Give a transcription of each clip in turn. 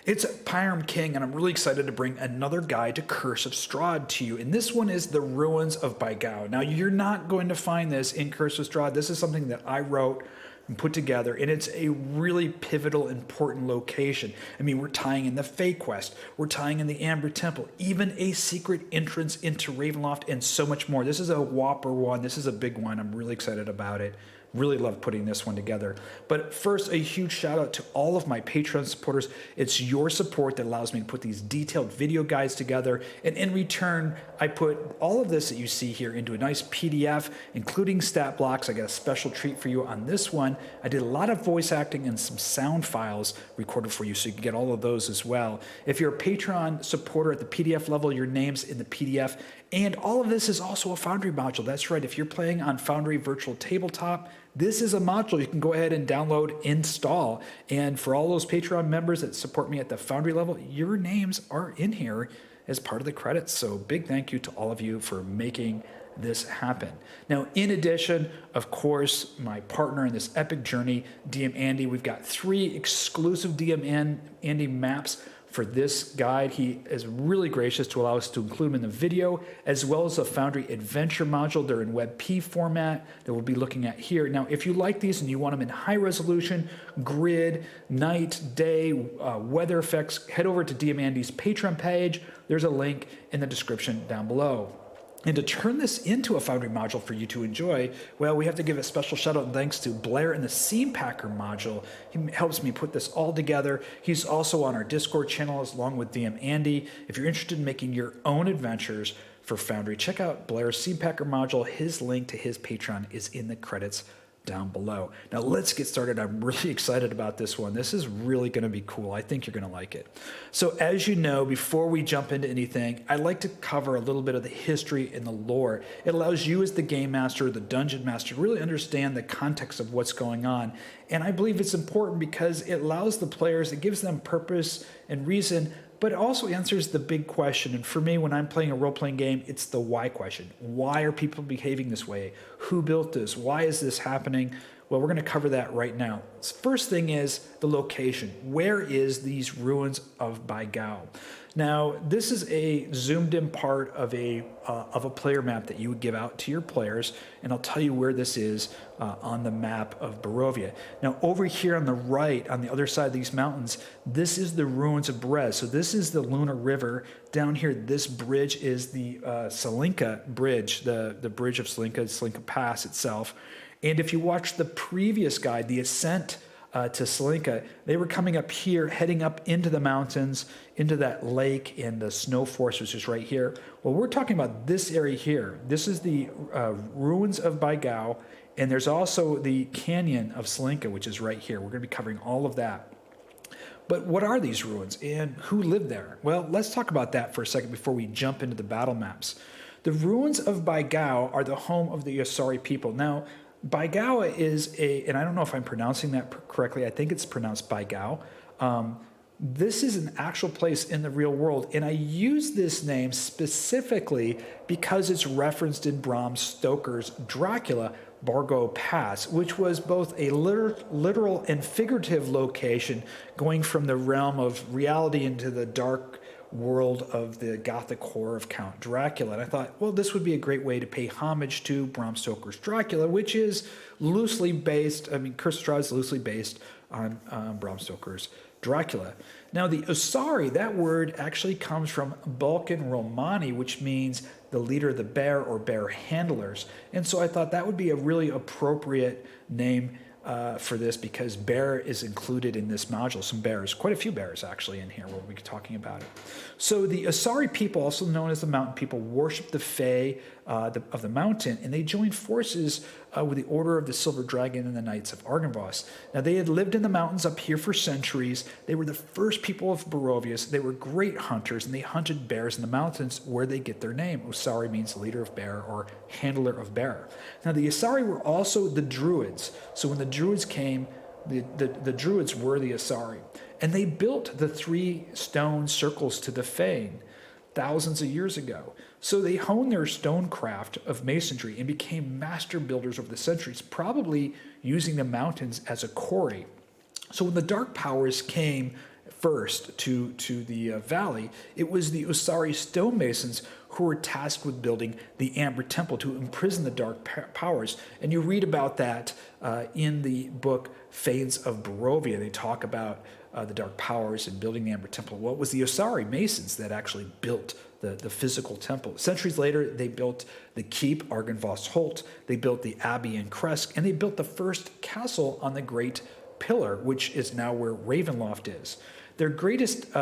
It's Pyram King, and I'm really excited to bring another guide to Curse of Strahd to you. And this one is the Ruins of Bargau. Now, you're not going to find this in Curse of Strahd. This is something that I wrote and put together, and it's a really pivotal, important location. I mean, we're tying in the Fey Quest, we're tying in the Amber Temple, even a secret entrance into Ravenloft, and so much more. This is a whopper one. This is a big one. I'm really excited about it. Really love putting this one together. But first, a huge shout out to all of my Patreon supporters. It's your support that allows me to put these detailed video guides together. And in return, I put all of this that you see here into a nice PDF, including stat blocks. I got a special treat for you on this one. I did a lot of voice acting and some sound files recorded for you, so you can get all of those as well. If you're a Patreon supporter at the PDF level, your name's in the PDF. And all of this is also a Foundry module. That's right. If you're playing on Foundry Virtual Tabletop, this is a module you can go ahead and download, install. And for all those Patreon members that support me at the Foundry level, your names are in here as part of the credits. So big thank you to all of you for making this happen. Now, in addition, of course, my partner in this epic journey, DM Andy, we've got 3 exclusive DM Andy maps for this guide. He is really gracious to allow us to include them in the video, as well as a Foundry Adventure module. They're in WebP format that we'll be looking at here. Now, if you like these and you want them in high resolution, grid, night, day, weather effects, head over to DM Andy's Patreon page. There's a link in the description down below. And to turn this into a Foundry module for you to enjoy, well, we have to give a special shout out and thanks to Blair in the Seam Packer module. He helps me put this all together. He's also on our Discord channel along with DM Andy. If you're interested in making your own adventures for Foundry, check out Blair's Seam Packer module. His link to his Patreon is in the credits down below. Now let's get started. I'm really excited about this one. This is really going to be cool. I think you're going to like it. So as you know, before we jump into anything, I like to cover a little bit of the history and the lore. It allows you as the game master, the dungeon master, to really understand the context of what's going on. And I believe it's important because it allows the players, it gives them purpose and reason, but it also answers the big question. And for me, when I'm playing a role-playing game, it's the why question. Why are people behaving this way? Who built this? Why is this happening? Well, we're going to cover that right now. First thing is the location. Where is these Ruins of Bargau? Now, this is a zoomed-in part of a player map that you would give out to your players, and I'll tell you where this is on the map of Barovia. Now, over here on the right, on the other side of these mountains, this is the Ruins of Brez. So this is the Lunar River. Down here, this bridge is the Tsolenka Bridge, the bridge of Tsolenka, Tsolenka Pass itself. And if you watch the previous guide, the ascent to Tsolenka, they were coming up here, heading up into the mountains, into that lake and the snow forest, which is right here. Well, we're talking about this area here. This is the Ruins of Bargau, and there's also the Canyon of Tsolenka, which is right here. We're going to be covering all of that. But what are these ruins, and who lived there? Well, let's talk about that for a second before we jump into the battle maps. The Ruins of Bargau are the home of the Asari people. Now, Bargau is and I don't know if I'm pronouncing that correctly. I think it's pronounced Bargau. This is an actual place in the real world, and I use this name specifically because it's referenced in Bram Stoker's Dracula, Bargau Pass, which was both a literal and figurative location going from the realm of reality into the dark world of the gothic horror of Count Dracula. And I thought, well, this would be a great way to pay homage to Bram Stoker's Dracula, which is loosely based, Curse of Strahd is loosely based on Bram Stoker's Dracula. Now, the Asari, that word actually comes from Balkan Romani, which means the leader of the bear or bear handlers. And so I thought that would be a really appropriate name for this because bear is included in this module. Some bears, quite a few bears actually in here. We'll be talking about it. So the Asari people, also known as the mountain people, worship the Fae of the mountain, and they joined forces with the Order of the Silver Dragon and the Knights of Argynvostholt. Now, they had lived in the mountains up here for centuries. They were the first people of Barovia. They were great hunters, and they hunted bears in the mountains where they get their name. Asari means leader of bear or handler of bear. Now, the Asari were also the Druids. So when the Druids came, the Druids were the Asari. And they built the 3 stone circles to the fane thousands of years ago. So they honed their stonecraft of masonry and became master builders over the centuries, probably using the mountains as a quarry. So when the Dark Powers came first to the valley, it was the Osari stonemasons who were tasked with building the Amber Temple to imprison the dark powers. And you read about that in the book Ruins of Bargau. They talk about the dark powers and building the Amber Temple. Well, it was the Osari masons that actually built the physical temple. Centuries later, they built the keep, Argynvostholt. They built the Abbey in Kresk, and they built the first castle on the Great Pillar, which is now where Ravenloft is. Their greatest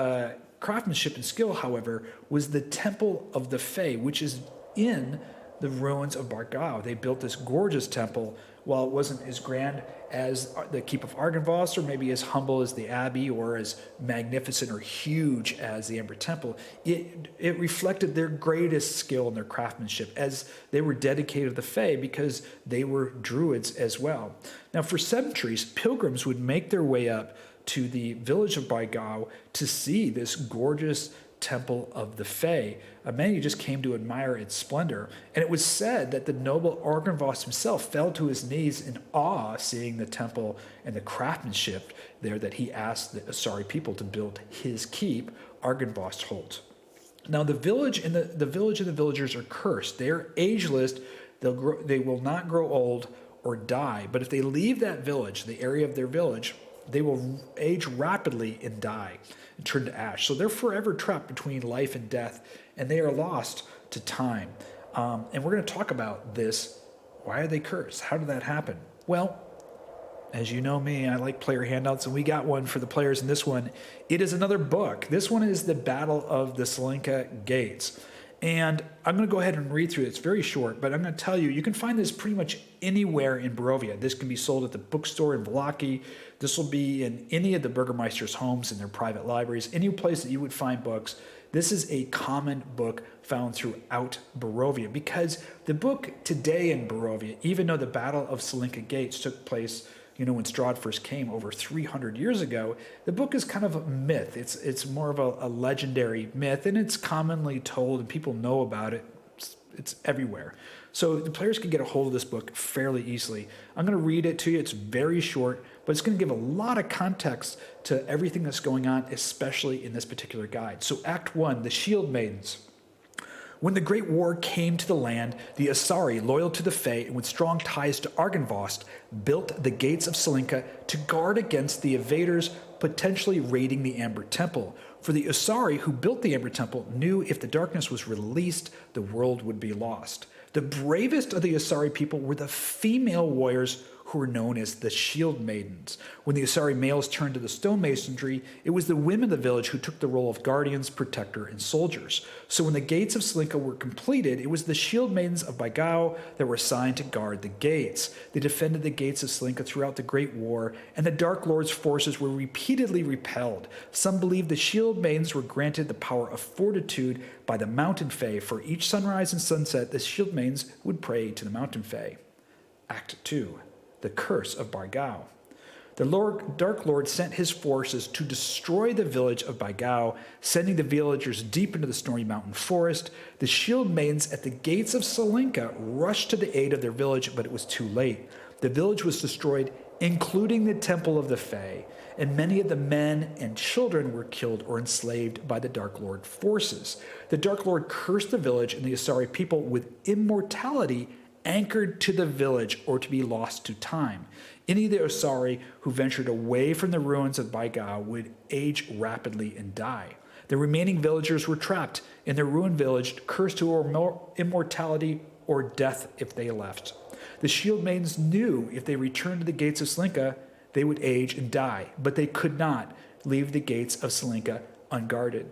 craftsmanship and skill, however, was the Temple of the Fae, which is in the ruins of Bargau. They built this gorgeous temple. While it wasn't as grand as the Keep of Argynvost, or maybe as humble as the Abbey, or as magnificent or huge as the Amber Temple, it reflected their greatest skill in their craftsmanship, as they were dedicated to the Fae because they were druids as well. Now, for centuries, pilgrims would make their way up to the village of Bargau to see this gorgeous Temple of the Fae. Many just came to admire its splendor, and it was said that the noble Argynvost himself fell to his knees in awe seeing the temple and the craftsmanship there, that he asked the Osari people to build his keep, Argynvostholt. Now, the village and the villagers are cursed. They are ageless. They will not grow old or die. But if they leave that village, the area of their village, they will age rapidly and die and turn to ash. So they're forever trapped between life and death, and they are lost to time. And we're going to talk about this. Why are they cursed? How did that happen? Well, as you know me, I like player handouts, and we got one for the players in this one. It is another book. This one is the Battle of the Tsolenka Gates. And I'm going to go ahead and read through it. It's very short, but I'm going to tell you, you can find this pretty much anywhere in Barovia. This can be sold at the bookstore in Valaki. This will be in any of the Burgermeister's homes and their private libraries, any place that you would find books. This is a common book found throughout Barovia, because the book today in Barovia, even though the Battle of Tsolenka Gates took place, when Strahd first came over 300 years ago, the book is kind of a myth. It's more of a legendary myth, and it's commonly told, and people know about it. It's everywhere. So the players can get a hold of this book fairly easily. I'm going to read it to you. It's very short, but it's going to give a lot of context to everything that's going on, especially in this particular guide. So Act 1, the Shield Maidens. When the Great War came to the land, the Osari, loyal to the Fae and with strong ties to Argynvost, built the gates of Tsolenka to guard against the invaders potentially raiding the Amber Temple. For the Osari who built the Amber Temple knew if the darkness was released, the world would be lost. The bravest of the Osari people were the female warriors who were known as the Shield Maidens. When the Osari males turned to the stonemasonry, it was the women of the village who took the role of guardians, protector, and soldiers. So when the gates of Tsolenka were completed, it was the Shield Maidens of Bargau that were assigned to guard the gates. They defended the gates of Tsolenka throughout the Great War, and the Dark Lord's forces were repeatedly repelled. Some believe the Shield Maidens were granted the power of fortitude by the Mountain Fae. For each sunrise and sunset, the Shield Maidens would pray to the Mountain Fae. Act 2. The Curse of Bargau. The Dark Lord sent his forces to destroy the village of Bargau, sending the villagers deep into the Snowy Mountain forest. The Shield Maidens at the gates of Tsolenka rushed to the aid of their village, but it was too late. The village was destroyed, including the Temple of the Fae, and many of the men and children were killed or enslaved by the Dark Lord forces. The Dark Lord cursed the village and the Osari people with immortality anchored to the village or to be lost to time. Any of the Osari who ventured away from the ruins of Bargau would age rapidly and die. The remaining villagers were trapped in their ruined village, cursed to immortality or death if they left. The Shield Maidens knew if they returned to the gates of Tsolenka, they would age and die, but they could not leave the gates of Tsolenka unguarded.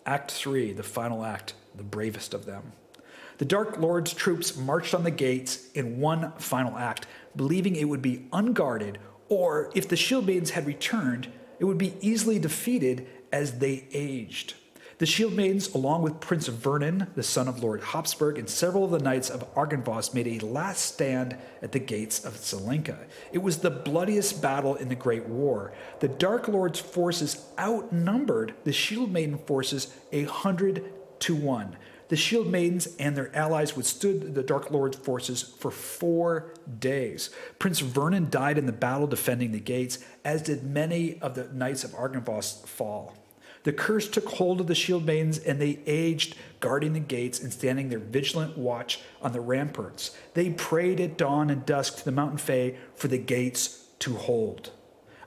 Act 3, the final act, the bravest of them. The Dark Lord's troops marched on the gates in one final act, believing it would be unguarded, or if the Shield Maidens had returned, it would be easily defeated as they aged. The Shield Maidens, along with Prince Vernon, the son of Lord Habsburg, and several of the knights of Argynvost, made a last stand at the gates of Tsolenka. It was the bloodiest battle in the Great War. The Dark Lord's forces outnumbered the Shield Maiden forces 100 to 1. The Shield Maidens and their allies withstood the Dark Lord's forces for 4 days. Prince Vernon died in the battle defending the gates, as did many of the knights of Argynvostholt. The curse took hold of the Shield Maidens, and they aged, guarding the gates and standing their vigilant watch on the ramparts. They prayed at dawn and dusk to the mountain fae for the gates to hold.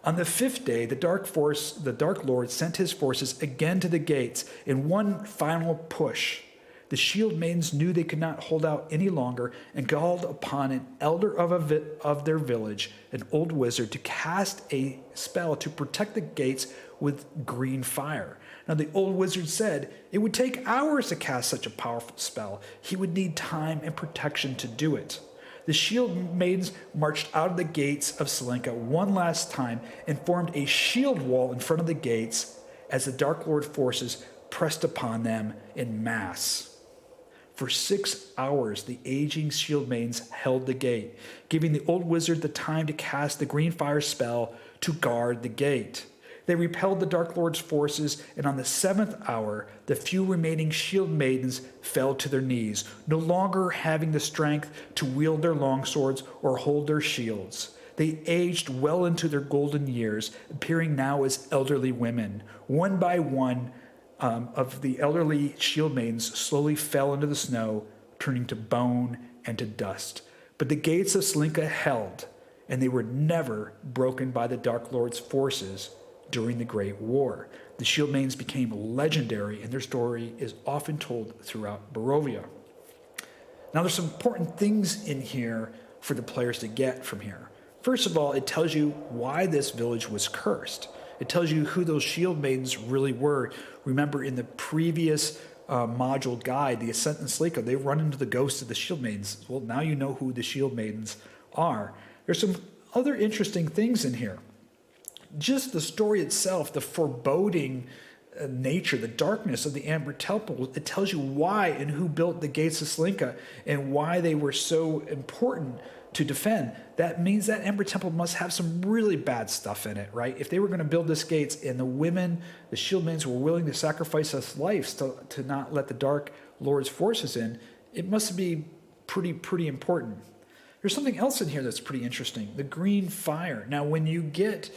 On the 5th day, the Dark Lord sent his forces again to the gates in one final push. The Shield Maidens knew they could not hold out any longer and called upon an elder of their village, an old wizard, to cast a spell to protect the gates with green fire. Now, the old wizard said it would take hours to cast such a powerful spell. He would need time and protection to do it. The Shield Maidens marched out of the gates of Tsolenka one last time and formed a shield wall in front of the gates as the Dark Lord forces pressed upon them in mass. For 6 hours, the aging Shield Maidens held the gate, giving the old wizard the time to cast the green fire spell to guard the gate. They repelled the Dark Lord's forces, and on the 7th hour, the few remaining Shield Maidens fell to their knees, no longer having the strength to wield their longswords or hold their shields. They aged well into their golden years, appearing now as elderly women. One by one, of the elderly Shield Maidens slowly fell into the snow, turning to bone and to dust. But the gates of Tsolenka held, and they were never broken by the Dark Lord's forces during the Great War. The Shield Maidens became legendary, and their story is often told throughout Barovia. Now, there's some important things in here for the players to get from here. First of all, it tells you why this village was cursed. It tells you who those Shield Maidens really were. Remember, in the previous module guide, the Ascent in Tsolenka, they run into the ghosts of the Shield Maidens. Well, now you know who the Shield Maidens are. There's some other interesting things in here. Just the story itself, the foreboding nature, the darkness of the Amber Temple, it tells you why and who built the gates of Tsolenka and why they were so important to defend. That means that Amber Temple must have some really bad stuff in it, right? If they were going to build this gates and the women, the Shield Maidens, were willing to sacrifice their lives to not let the Dark Lord's forces in, it must be pretty important. There's something else in here that's pretty interesting, the green fire. Now, when you get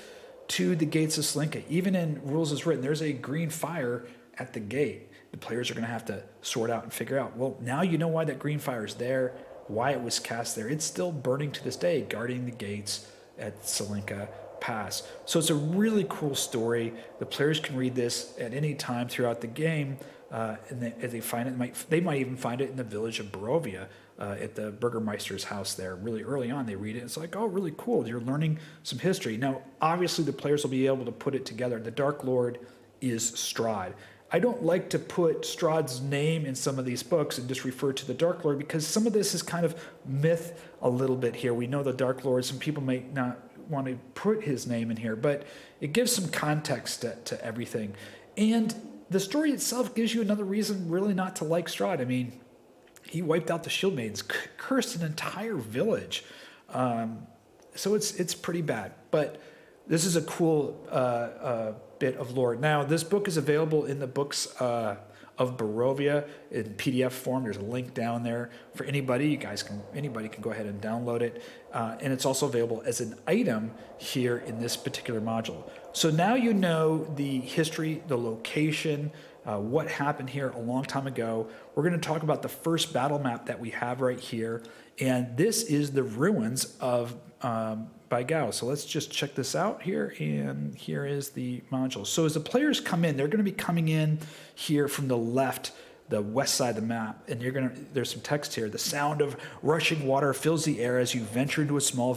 to the gates of Tsolenka, even in Rules as Written, there's a green fire at the gate. The players are going to have to sort out and figure out, well, now you know why that green fire is there, why it was cast there. It's still burning to this day, guarding the gates at Tsolenka Pass. So it's a really cool story. The players can read this at any time throughout the game, and as they find it, they might even find it in the village of Barovia, at the Burgermeister's house there. Really early on, they read it. It's like, oh, really cool. You're learning some history. Now, obviously, the players will be able to put it together. The Dark Lord is Strahd. I don't like to put Strahd's name in some of these books and just refer to the Dark Lord, because some of this is kind of myth a little bit here. We know the Dark Lord. Some people may not want to put his name in here, but it gives some context to everything. And the story itself gives you another reason really not to like Strahd. I mean, he wiped out the Shield Maidens, cursed an entire village. So it's pretty bad. But this is a cool bit of lore. Now, this book is available in the Books of Barovia in PDF form. There's a link down there for anybody. Anybody can go ahead and download it. And it's also available as an item here in this particular module. So now you know the history, the location, what happened here a long time ago. We're going to talk about the first battle map that we have right here. And this is the Ruins of Bargau. So let's just check this out here. And here is the module. So as the players come in, they're going to be coming in here from the left, the west side of the map. And there's some text here. The sound of rushing water fills the air as you venture into a small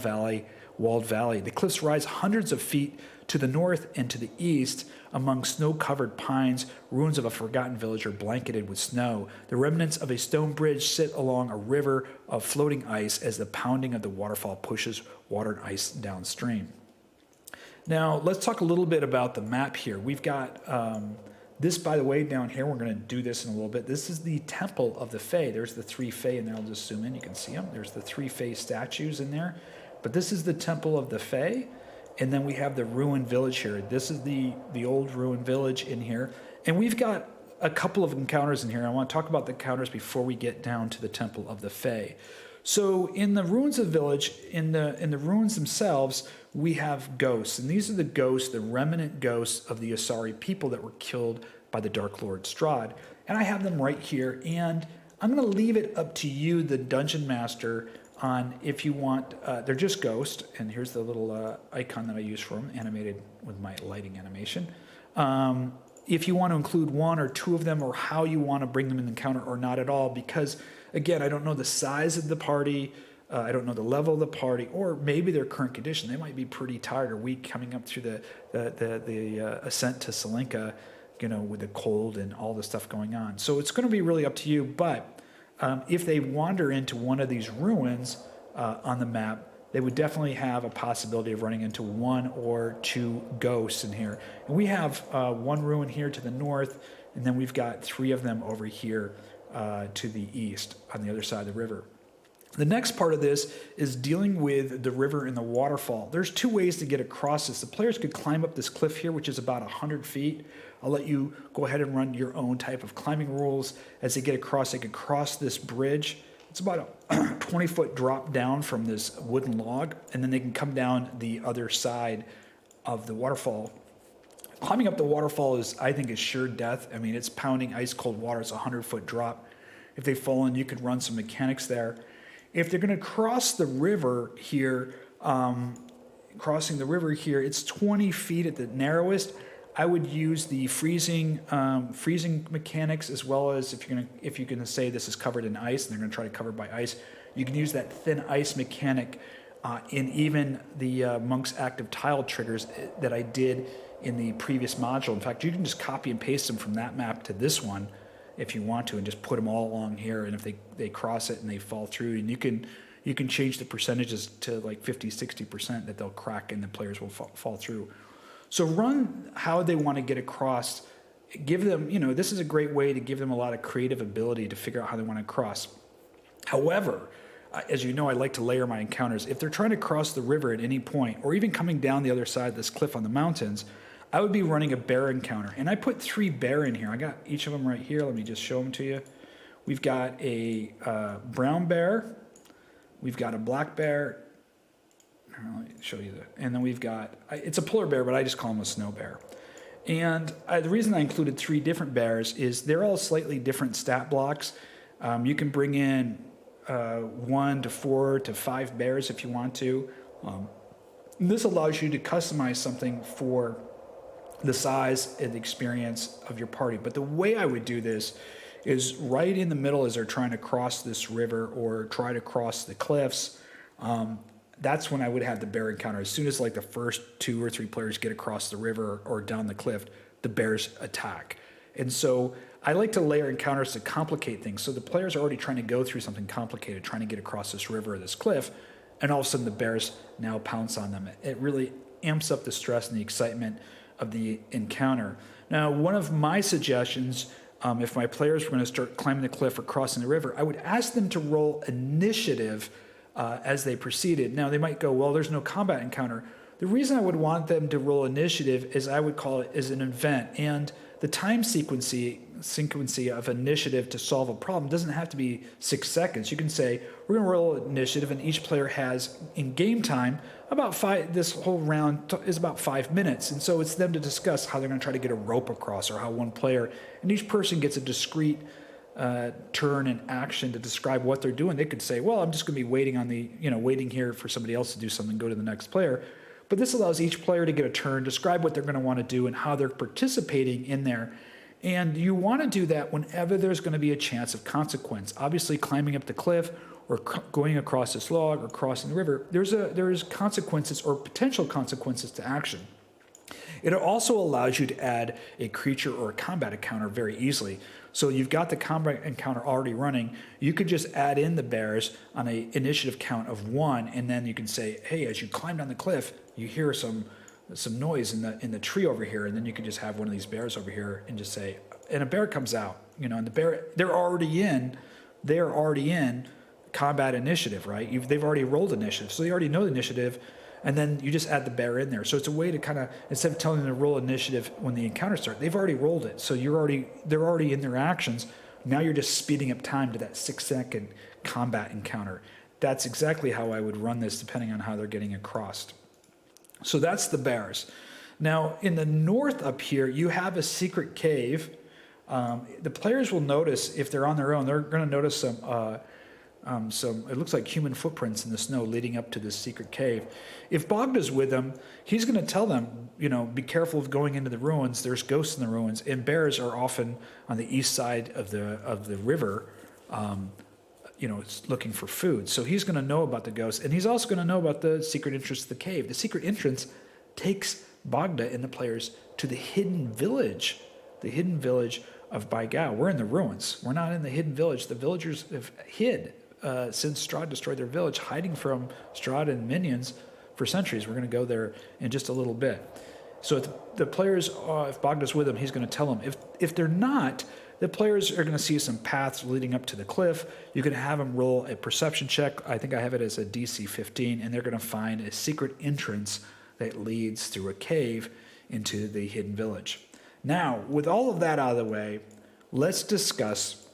walled valley. The cliffs rise hundreds of feet to the north and to the east. Among snow-covered pines, ruins of a forgotten village are blanketed with snow. The remnants of a stone bridge sit along a river of floating ice as the pounding of the waterfall pushes water and ice downstream. Now, let's talk a little bit about the map here. We've got this, by the way, down here. We're going to do this in a little bit. This is the Temple of the Fae. There's the 3 Fae in there. I'll just zoom in. You can see them. There's the 3 Fae statues in there. But this is the Temple of the Fae. And then we have the ruined village here. This is the old ruined village in here. And we've got a couple of encounters in here. I want to talk about the encounters before we get down to the Temple of the Fae. So in the ruins of the village, in the ruins themselves, we have ghosts, and these are the ghosts, the remnant ghosts of the Asari people that were killed by the Dark Lord Strahd. And I have them right here, and I'm going to leave it up to you, the Dungeon Master, on if you want. They're just ghosts, and here's the little icon that I use for them, animated with my lighting animation. If you want to include one or two of them, or how you want to bring them in the encounter, or not at all, because again, I don't know the size of the party, I don't know the level of the party, or maybe their current condition. They might be pretty tired or weak coming up through the ascent to Tsolenka, with the cold and all the stuff going on. So it's going to be really up to you. But if they wander into one of these ruins on the map, they would definitely have a possibility of running into one or two ghosts in here. And we have one ruin here to the north, and then we've got three of them over here to the east on the other side of the river. The next part of this is dealing with the river and the waterfall. There's two ways to get across this. The players could climb up this cliff here, which is about 100 feet. I'll let you go ahead and run your own type of climbing rules. As they get across, they could cross this bridge. It's about a 20-foot drop down from this wooden log, and then they can come down the other side of the waterfall. Climbing up the waterfall is, I think, is sure death. I mean, it's pounding ice cold water. It's a 100-foot drop. If they fall in, you could run some mechanics there. If they're going to cross the river here, it's 20 feet at the narrowest. I would use the freezing mechanics, as well as if you're going to say this is covered in ice and they're going to try to cover it by ice, you can use that thin ice mechanic in even the Monk's Active Tile triggers that I did in the previous module. In fact, you can just copy and paste them from that map to this one if you want to, and just put them all along here. And if they cross it and they fall through, and you can change the percentages to like 50-60% that they'll crack and the players will fall through. So run how they want to get across. Give them, this is a great way to give them a lot of creative ability to figure out how they want to cross. However, as you know, I like to layer my encounters. If they're trying to cross the river at any point, or even coming down the other side of this cliff on the mountains, I would be running a bear encounter. And I put 3 bear in here. I got each of them right here. Let me just show them to you. We've got a brown bear. We've got a black bear. Let me show you that. And then we've got, it's a polar bear, but I just call him a snow bear. And the reason I included 3 different bears is they're all slightly different stat blocks. You can bring in 1 to 4 to 5 bears if you want to. This allows you to customize something for the size and the experience of your party. But the way I would do this is right in the middle as they're trying to cross this river or try to cross the cliffs. That's when I would have the bear encounter. As soon as like the first 2 or 3 players get across the river or down the cliff, the bears attack. And so I like to layer encounters to complicate things. So the players are already trying to go through something complicated, trying to get across this river or this cliff, and all of a sudden the bears now pounce on them. It really amps up the stress and the excitement of the encounter. Now, one of my suggestions, if my players were going to start climbing the cliff or crossing the river, I would ask them to roll initiative as they proceeded. Now, they might go, well, there's no combat encounter. The reason I would want them to roll initiative is I would call it as an event, and the time sequence of initiative to solve a problem doesn't have to be 6 seconds. You can say, we're going to roll initiative, and each player has, in game time, about 5, this whole round is about 5 minutes. And so it's them to discuss how they're going to try to get a rope across, or how one player, and each person gets a discrete turn and action to describe what they're doing. They could say, well, I'm just going to be waiting on waiting here for somebody else to do something, go to the next player. But this allows each player to get a turn, describe what they're going to want to do and how they're participating in there. And you want to do that whenever there's going to be a chance of consequence. Obviously, climbing up the cliff or going across this log or crossing the river, there's consequences or potential consequences to action. It also allows you to add a creature or a combat encounter very easily. So you've got the combat encounter already running. You could just add in the bears on an initiative count of 1, and then you can say, hey, as you climb down the cliff, you hear some noise in the tree over here, and then you can just have one of these bears over here and just say, and a bear comes out, and the bear, they're already in combat initiative, right? They've already rolled initiative, so they already know the initiative. and then you just add the bear in there. So it's a way to kind of, instead of telling them to roll initiative when the encounter starts, they've already rolled it. So they're already in their actions. Now you're just speeding up time to that 6-second combat encounter. That's exactly how I would run this, depending on how they're getting across. So that's the bears. Now, in the north up here, you have a secret cave. The players will notice, if they're on their own, they're going to notice some, it looks like human footprints in the snow leading up to this secret cave. If Bogda's with them, he's going to tell them, be careful of going into the ruins. There's ghosts in the ruins, and bears are often on the east side of the river, looking for food. So he's going to know about the ghosts, and he's also going to know about the secret entrance to the cave. The secret entrance takes Bogda and the players to the hidden village of Bargau. We're in the ruins. We're not in the hidden village. The villagers have hid since Strahd destroyed their village, hiding from Strahd and minions for centuries. We're going to go there in just a little bit. So if the players, if Bogda's with them, he's going to tell them. If they're not, the players are going to see some paths leading up to the cliff. You can have them roll a perception check. I think I have it as a DC 15, and they're going to find a secret entrance that leads through a cave into the hidden village. Now, with all of that out of the way, let's discuss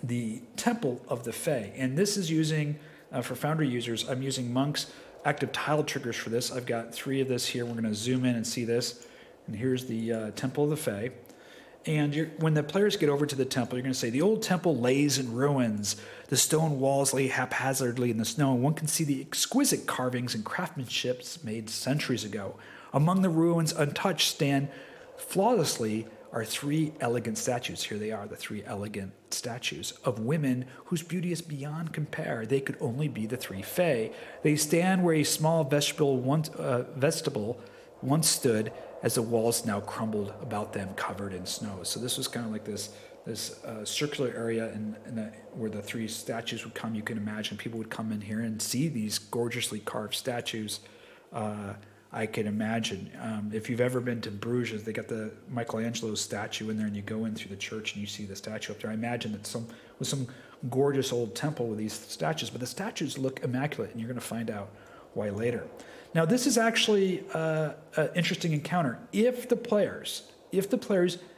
the Temple of the Fae. And this is using, for Foundry users, I'm using Monk's active tile triggers for this. I've got 3 of this here. We're going to zoom in and see this. And here's the Temple of the Fae. And when the players get over to the temple, you're going to say, the old temple lays in ruins. The stone walls lay haphazardly in the snow, and one can see the exquisite carvings and craftsmanship made centuries ago. Among the ruins, untouched, stand flawlessly are 3 elegant statues. Here they are, the 3 elegant statues of women whose beauty is beyond compare. They could only be the 3 Fae. They stand where a small vestibule once stood, as the walls now crumbled about them, covered in snow. So this was kind of like this circular area where the 3 statues would come. You can imagine people would come in here and see these gorgeously carved statues. I can imagine. If you've ever been to Bruges, they got the Michelangelo's statue in there, and you go in through the church and you see the statue up there. I imagine that with some gorgeous old temple with these statues, but the statues look immaculate, and you're going to find out why later. Now, this is actually an interesting encounter. If the players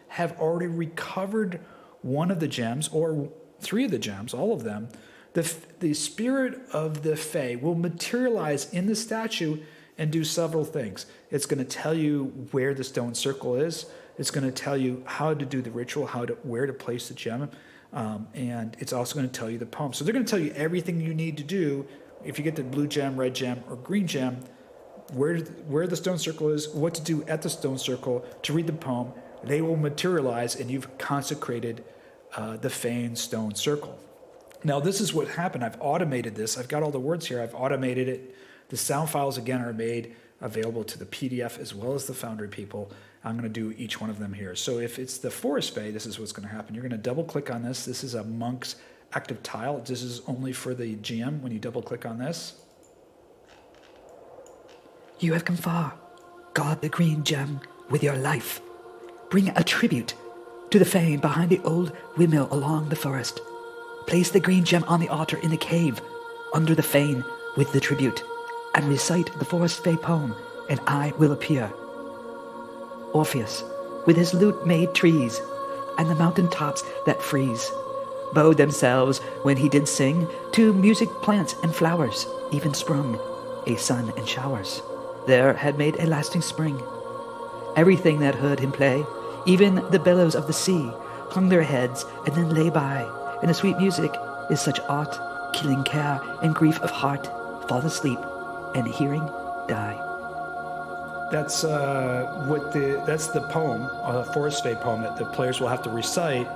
have already recovered one of the gems, or 3 of the gems, all of them, the spirit of the Fae will materialize in the statue and do several things. It's going to tell you where the stone circle is. It's going to tell you how to do the ritual, where to place the gem, and it's also going to tell you the poem. So they're going to tell you everything you need to do if you get the blue gem, red gem, or green gem, where the stone circle is, what to do at the stone circle, to read the poem. They will materialize, and you've consecrated the Fane stone circle. Now, this is what happened. I've automated this. I've got all the words here. I've automated it. The sound files, again, are made available to the PDF as well as the Foundry people. I'm going to do each one of them here. So if it's the Forest Fae, this is what's going to happen. You're going to double-click on this. This is a Monk's active tile. This is only for the GM when you double-click on this. You have come far. Guard the green gem with your life. Bring a tribute to the Fane behind the old windmill along the forest. Place the green gem on the altar in the cave under the Fane with the tribute, and recite the Forest Fae poem, and I will appear. Orpheus, with his lute-made trees, and the mountain tops that freeze, bowed themselves when he did sing to music, plants, and flowers, even sprung a sun and showers. There had made a lasting spring. Everything that heard him play, even the billows of the sea, hung their heads and then lay by, and the sweet music is such art, killing care and grief of heart, fall asleep, and hearing die. That's the poem, Forest Fae poem that the players will have to recite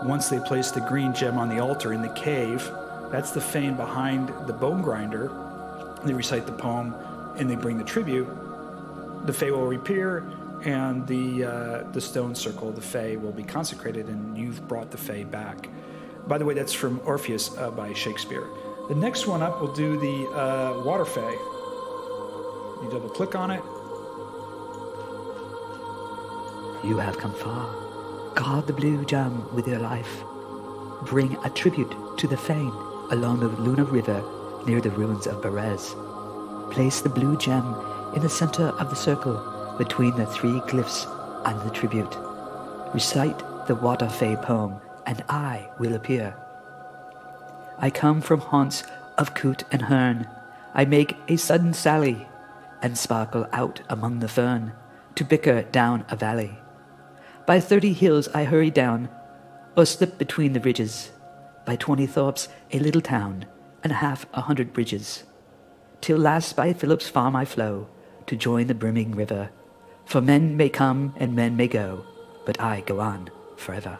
once they place the green gem on the altar in the cave. That's the Fane behind the bone grinder. They recite the poem and they bring the tribute. The Fae will reappear, and the stone circle, the Fae, will be consecrated, and you've brought the Fae back. By the way, that's from Orpheus by Shakespeare. The next one up, we'll do the Water Fae. You double click on it. You have come far. Guard the blue gem with your life. Bring a tribute to the Fane along the Luna River near the ruins of Bargau. Place the blue gem in the center of the circle between the 3 glyphs and the tribute. Recite the Water Fae poem, and I will appear. I come from haunts of coot and hern. I make a sudden sally, and sparkle out among the fern, to bicker down a valley. By 30 hills I hurry down, or slip between the ridges. By 20 thorps a little town, and 100 bridges. Till last by Philip's farm I flow, to join the brimming river. For men may come and men may go, but I go on forever.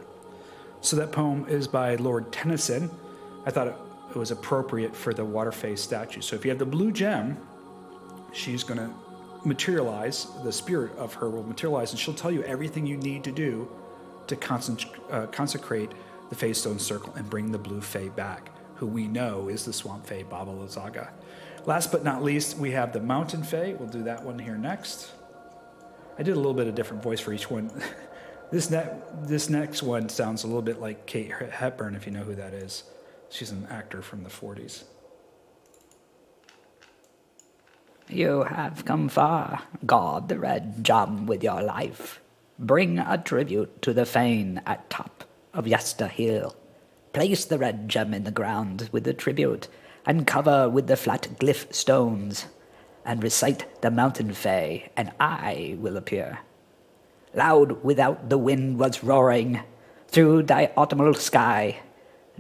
So that poem is by Lord Tennyson. I thought it was appropriate for the Water Fae statue. So if you have the blue gem, she's going to materialize, the spirit of her will materialize, and she'll tell you everything you need to do to consecrate the Fae Stone Circle and bring the blue Fae back, who we know is the Swamp Fae Baba Lysaga. Last but not least, we have the Mountain Fae. We'll do that one here next. I did a little bit of different voice for each one. This next one sounds a little bit like Kate Hepburn, if you know who that is. She's an actor from the 40s. You have come far, guard the Red Gem with your life. Bring a tribute to the Fane at top of Yester Hill. Place the Red Gem in the ground with the tribute, and cover with the flat glyph stones, and recite the Mountain Fae, and I will appear. Loud without the wind was roaring through thy autumnal sky,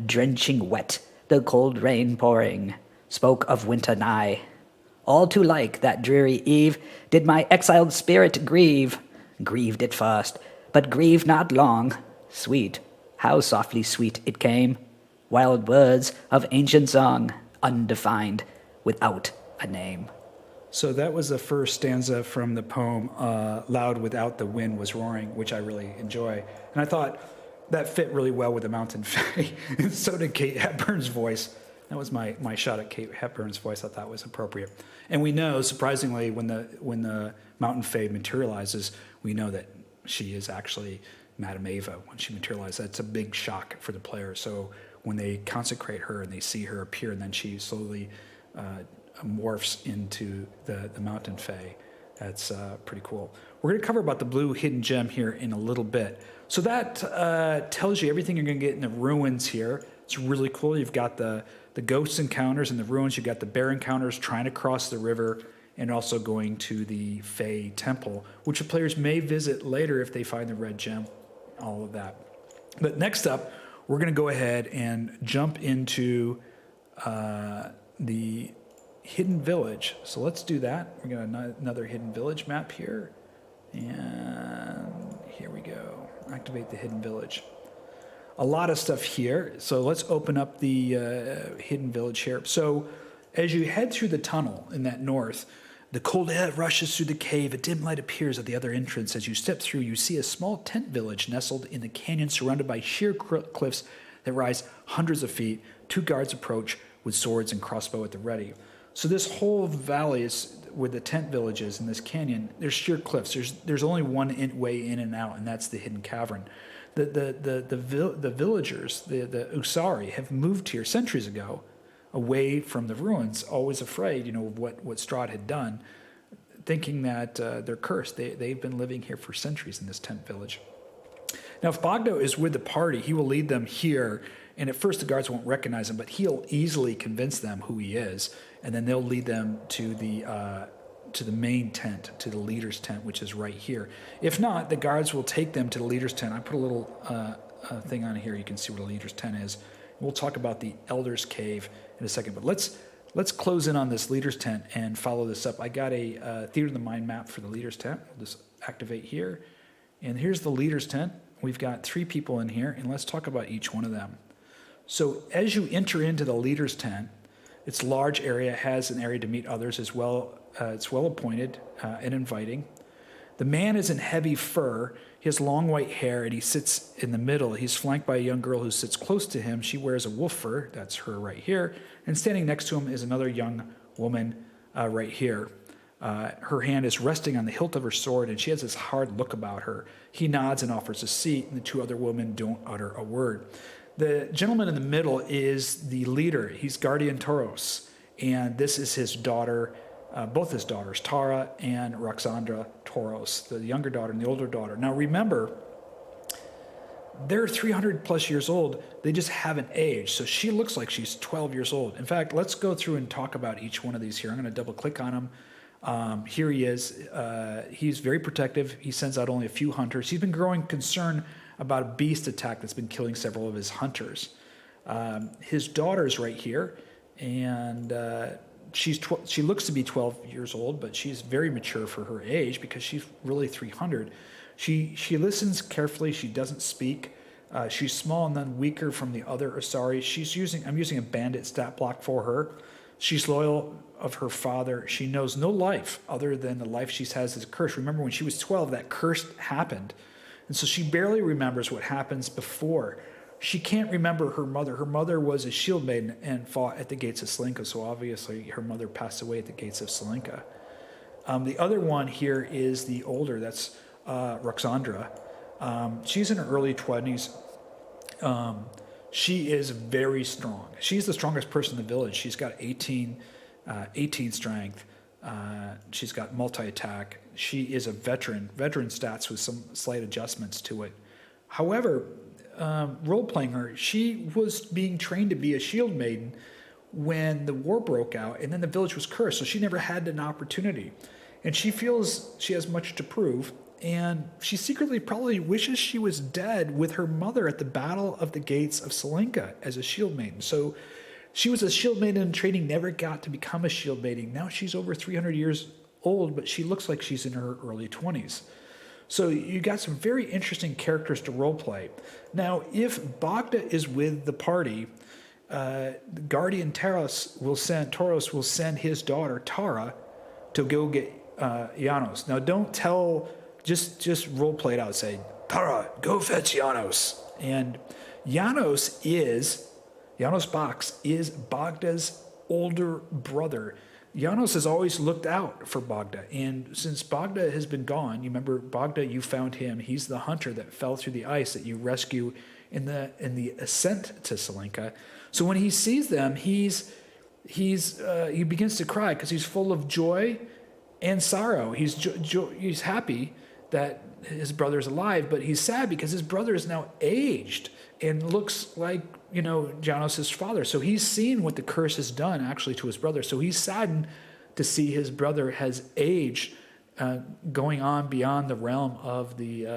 drenching wet, the cold rain pouring, spoke of winter nigh. All too like that dreary eve did my exiled spirit grieve. Grieved at first, but grieved not long. Sweet, how softly sweet it came. Wild words of ancient song, undefined, without a name. So that was the first stanza from the poem, Loud Without the Wind Was Roaring, which I really enjoy. And I thought that fit really well with the Mountain Fae. And so did Kate Hepburn's voice. That was my shot at Kate Hepburn's voice. I thought was appropriate. And we know, surprisingly, when the Mountain Fae materializes, we know that she is actually Madame Ava when she materializes. That's a big shock for the player. So when they consecrate her and they see her appear, and then she slowly morphs into the Mountain Fae, that's pretty cool. We're going to cover about the blue hidden gem here in a little bit. So that tells you everything you're going to get in the ruins here. It's really cool. You've got the ghost encounters in the ruins. You've got the bear encounters trying to cross the river, and also going to the Fae Temple, which the players may visit later if they find the red gem, all of that. But next up, we're going to go ahead and jump into the hidden village. So let's do that. We got another hidden village map here. And here we go. Activate the hidden village. A lot of stuff here. So let's open up the hidden village here. So as you head through the tunnel in that north, the cold air rushes through the cave. A dim light appears at the other entrance. As you step through, you see a small tent village nestled in the canyon, surrounded by sheer cliffs that rise hundreds of feet. 2 guards approach with swords and crossbow at the ready. So this whole valley is where the tent village is in this canyon. There's sheer cliffs. There's only one way in and out, and that's the hidden cavern. The villagers, the Usari, have moved here centuries ago, away from the ruins, always afraid, of what Strahd had done, thinking that they're cursed. They've been living here for centuries in this tent village. Now, if Bogda is with the party, he will lead them here, and at first the guards won't recognize him, but he'll easily convince them who he is, and then they'll lead them to the main tent, to the leader's tent, which is right here. If not, the guards will take them to the leader's tent. I put a little thing on here. You can see what a leader's tent is. We'll talk about the Elder's Cave in a second, but let's close in on this leader's tent and follow this up. I got a Theater of the Mind map for the leader's tent. We'll just activate here. And here's the leader's tent. We've got 3 people in here, and let's talk about each one of them. So as you enter into the leader's tent, its large area has an area to meet others as well. It's well appointed and inviting. The man is in heavy fur. He has long white hair, and he sits in the middle. He's flanked by a young girl who sits close to him. She wears a wolf fur. That's her right here. And standing next to him is another young woman right here. Her hand is resting on the hilt of her sword, and she has this hard look about her. He nods and offers a seat, and the 2 other women don't utter a word. The gentleman in the middle is the leader. He's Guardian Tauros, and this is his daughter, both his daughters, Tara and Ruxandra Toros, the younger daughter and the older daughter. Now remember, they're 300 plus years old. They just haven't aged. So she looks like she's 12 years old. In fact, let's go through and talk about each one of these here. I'm going to double click on him. Here he is. He's very protective. He sends out only a few hunters. He's been growing concern about a beast attack that's been killing several of his hunters. His daughter's right here, and she looks to be 12 years old, but she's very mature for her age because she's really 300. She listens carefully. She doesn't speak. She's small and then weaker from the other Asari. I'm using a bandit stat block for her. She's loyal of her father. She knows no life other than the life she has as a curse. Remember, when she was 12, that curse happened. And so she barely remembers what happens before. She can't remember her mother. Her mother was a shield maiden and fought at the gates of Tsolenka, so obviously her mother passed away at the gates of Tsolenka. The other one here is the older, that's Ruxandra. She's in her early 20s. She is very strong. She's the strongest person in the village. She's got 18 strength. She's got multi-attack. She is a veteran stats with some slight adjustments to it. However, role-playing her, she was being trained to be a shield maiden when the war broke out, and then the village was cursed, so she never had an opportunity. And she feels she has much to prove, and she secretly probably wishes she was dead with her mother at the Battle of the Gates of Tsolenka as a shield maiden. So she was a shield maiden in training, never got to become a shield maiden. Now she's over 300 years old, but she looks like she's in her early 20s. So you got some very interesting characters to roleplay. Now, if Bogda is with the party, Guardian Toros will send his daughter Tara to go get Janos. Now, don't tell, just roleplay it out. Say, Tara, go fetch Janos. And Janos Box is Bogda's older brother. Jonas has always looked out for Bogda, and since Bogda has been gone, you remember Bogda, you found him. He's the hunter that fell through the ice that you rescue in the ascent to Tsolenka. So when he sees them, he begins to cry because he's full of joy and sorrow. He's happy that his brother's alive, but he's sad because his brother is now aged and looks like, Jonas' father. So he's seen what the curse has done actually to his brother. So he's saddened to see his brother has aged, going on beyond the realm of the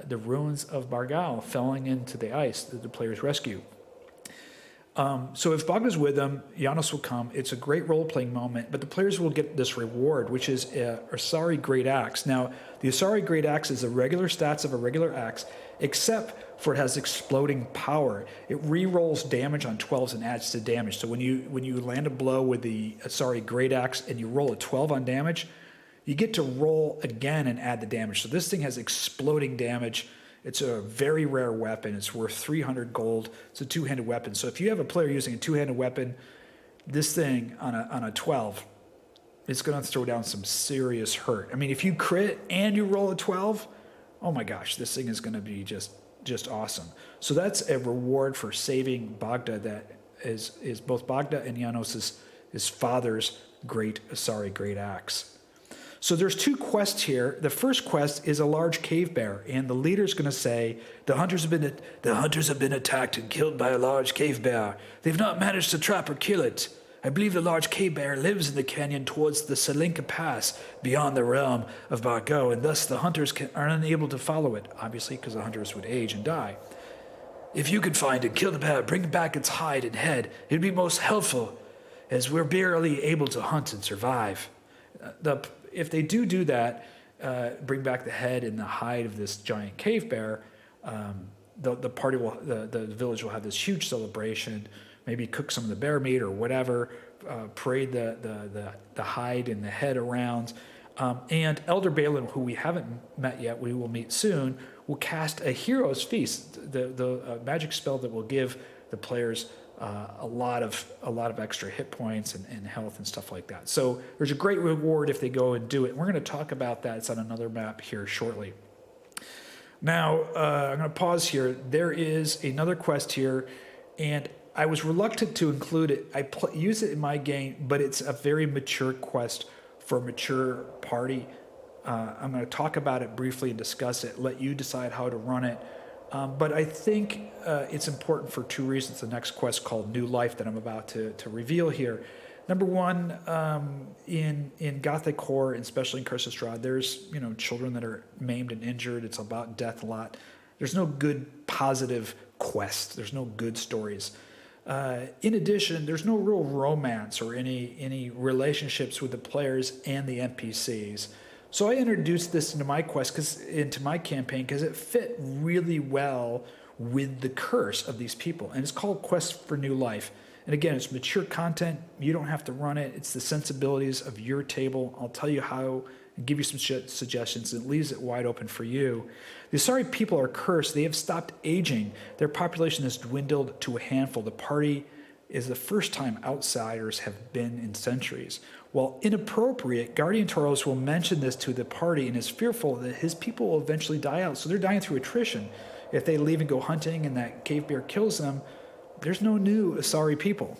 ruins of Bargau, falling into the ice that the players rescue. So if Bogda's with them, Jonas will come. It's a great role-playing moment, but the players will get this reward, which is a Asari Great Axe. Now, the Asari Great Axe is the regular stats of a regular axe, except for it has exploding power. It re-rolls damage on 12s and adds to damage. So when you land a blow with the Asari Great Axe and you roll a 12 on damage, you get to roll again and add the damage. So this thing has exploding damage. It's a very rare weapon. It's worth 300 gold. It's a two-handed weapon. So if you have a player using a two-handed weapon, this thing on a 12, it's going to throw down some serious hurt. I mean, if you crit and you roll a 12, oh my gosh, this thing is going to be just awesome. So that's a reward for saving Bogda that is both Bogda and Janos' his father's great Asari Great Axe. So there's two quests here. The first quest is a large cave bear, and the leader's going to say, the hunters have been attacked and killed by a large cave bear. They've not managed to trap or kill it. I believe the large cave bear lives in the canyon towards the Tsolenka Pass, beyond the realm of Bargau, and thus the hunters are unable to follow it, obviously because the hunters would age and die. If you could find and kill the bear, bring back its hide and head, it'd be most helpful, as we're barely able to hunt and survive. If they do that, bring back the head and the hide of this giant cave bear, the party the village will have this huge celebration. Maybe cook some of the bear meat or whatever. Parade the hide and the head around, and Elder Balan, who we haven't met yet, we will meet soon, will cast a hero's feast, the magic spell that will give the players a lot of extra hit points and health and stuff like that. So there's a great reward if they go and do it. We're going to talk about that. It's on another map here shortly. Now, I'm going to pause here. There is another quest here, and I was reluctant to include it. I use it in my game, but it's a very mature quest for a mature party. I'm going to talk about it briefly and discuss it, let you decide how to run it. But I think it's important for two reasons. The next quest called New Life that I'm about to reveal here. Number one, in Gothic horror, and especially in Curse of Strahd, there's children that are maimed and injured. It's about death a lot. There's no good positive quest. There's no good stories. In addition, there's no real romance or any relationships with the players and the NPCs. So I introduced this into my quest, into my campaign, because it fit really well with the curse of these people. And it's called Quest for New Life. And again, it's mature content. You don't have to run it. It's the sensibilities of your table. I'll tell you how and give you some suggestions. It leaves it wide open for you. The Asari people are cursed. They have stopped aging. Their population has dwindled to a handful. The party is the first time outsiders have been in centuries. While inappropriate, Guardian Tauros will mention this to the party and is fearful that his people will eventually die out. So they're dying through attrition. If they leave and go hunting and that cave bear kills them, there's no new Asari people.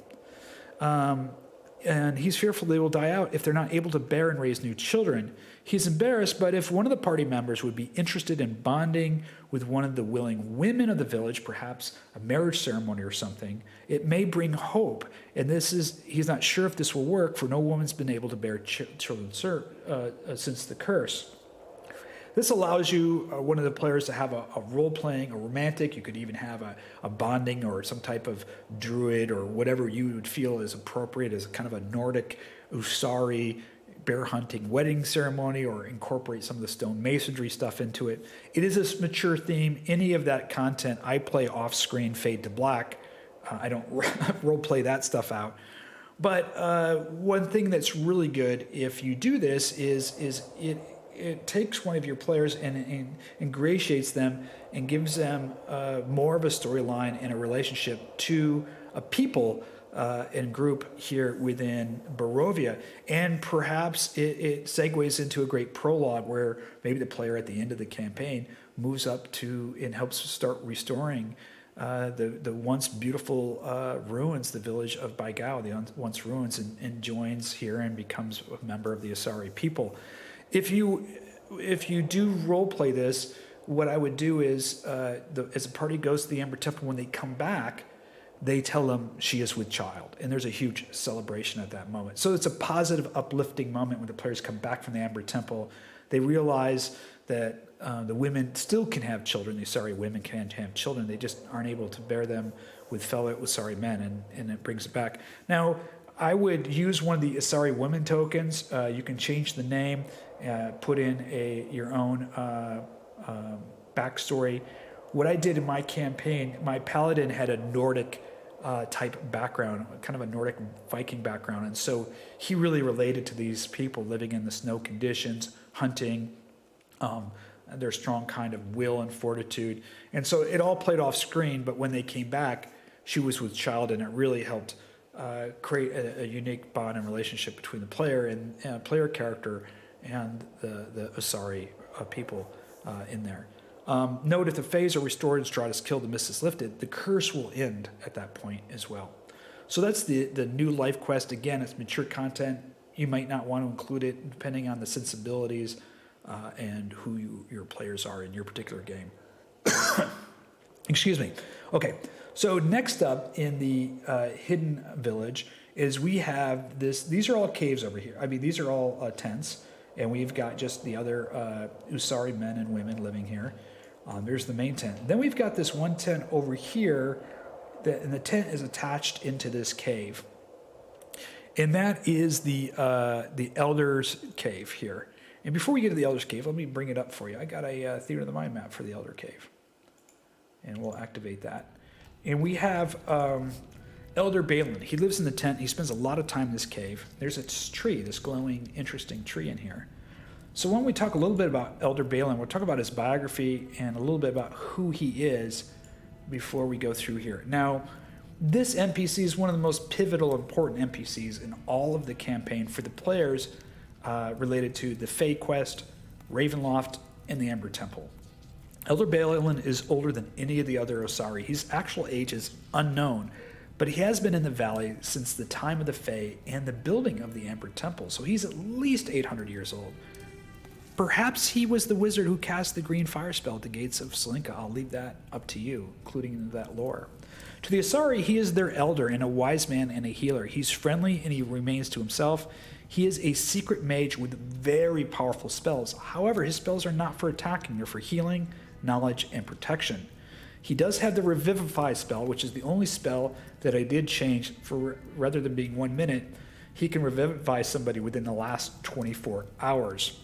And he's fearful they will die out if they're not able to bear and raise new children. He's embarrassed, but if one of the party members would be interested in bonding with one of the willing women of the village, perhaps a marriage ceremony or something, it may bring hope. And he's not sure if this will work, for no woman's been able to bear children since the curse. This allows you, one of the players, to have a role-playing, a romantic. You could even have a bonding or some type of druid or whatever you would feel is appropriate as kind of a Nordic Usari bear hunting wedding ceremony, or incorporate some of the stone masonry stuff into it. It is a mature theme. Any of that content I play off-screen, fade to black. I don't role-play that stuff out. But one thing that's really good if you do this is it takes one of your players and ingratiates them and gives them more of a storyline and a relationship to a people and group here within Barovia. And perhaps it segues into a great prologue where maybe the player at the end of the campaign moves up to and helps start restoring the once beautiful ruins, the village of Bargau, the once ruins, and joins here and becomes a member of the Asari people. If you do role play this, what I would do is, as a party goes to the Amber Temple, when they come back, they tell them she is with child, and there's a huge celebration at that moment. So it's a positive, uplifting moment when the players come back from the Amber Temple. They realize that the women still can have children. The Asari women can have children. They just aren't able to bear them with fellow Asari men, and it brings it back. Now, I would use one of the Asari women tokens. You can change the name, put in your own backstory. What I did in my campaign, my paladin had a Nordic type background, kind of a Nordic Viking background, and so he really related to these people living in the snow conditions, hunting, their strong kind of will and fortitude. And so it all played off screen, but when they came back, she was with child, and it really helped create a unique bond and relationship between the player and player character and the Asari people in there. Note, if the Fays are restored and Strahd is killed, the mist is lifted, the curse will end at that point as well. So that's the new life quest. Again, it's mature content. You might not want to include it depending on the sensibilities and who your players are in your particular game. Excuse me. Okay, so next up in the hidden village is we have this. These are all caves over here. I mean, these are all tents, and we've got just the other Usari men and women living here. There's the main tent. Then we've got this one tent over here, and the tent is attached into this cave. And that is the Elder's Cave here. And before we get to the Elder's Cave, let me bring it up for you. I got a Theater of the Mind map for the Elder Cave. And we'll activate that. And we have Elder Balan. He lives in the tent. He spends a lot of time in this cave. There's a tree, this glowing, interesting tree in here. So why don't we talk a little bit about Elder Balan? We'll talk about his biography and a little bit about who he is before we go through here. Now, this NPC is one of the most pivotal, important NPCs in all of the campaign for the players related to the Fey Quest, Ravenloft, and the Amber Temple. Elder Balan is older than any of the other Asari. His actual age is unknown, But he has been in the valley since the time of the Fae and the building of the Emperor Temple, so he's at least 800 years old. Perhaps he was the wizard who cast the green fire spell at the gates of Tsolenka. I'll leave that up to you, including that lore. To the Asari, he is their elder and a wise man and a healer. He's friendly and he remains to himself. He is a secret mage with very powerful spells. However, his spells are not for attacking, they're for healing, knowledge, and protection. He does have the Revivify spell, which is the only spell that I did change for, rather than being 1 minute, he can revivify somebody within the last 24 hours.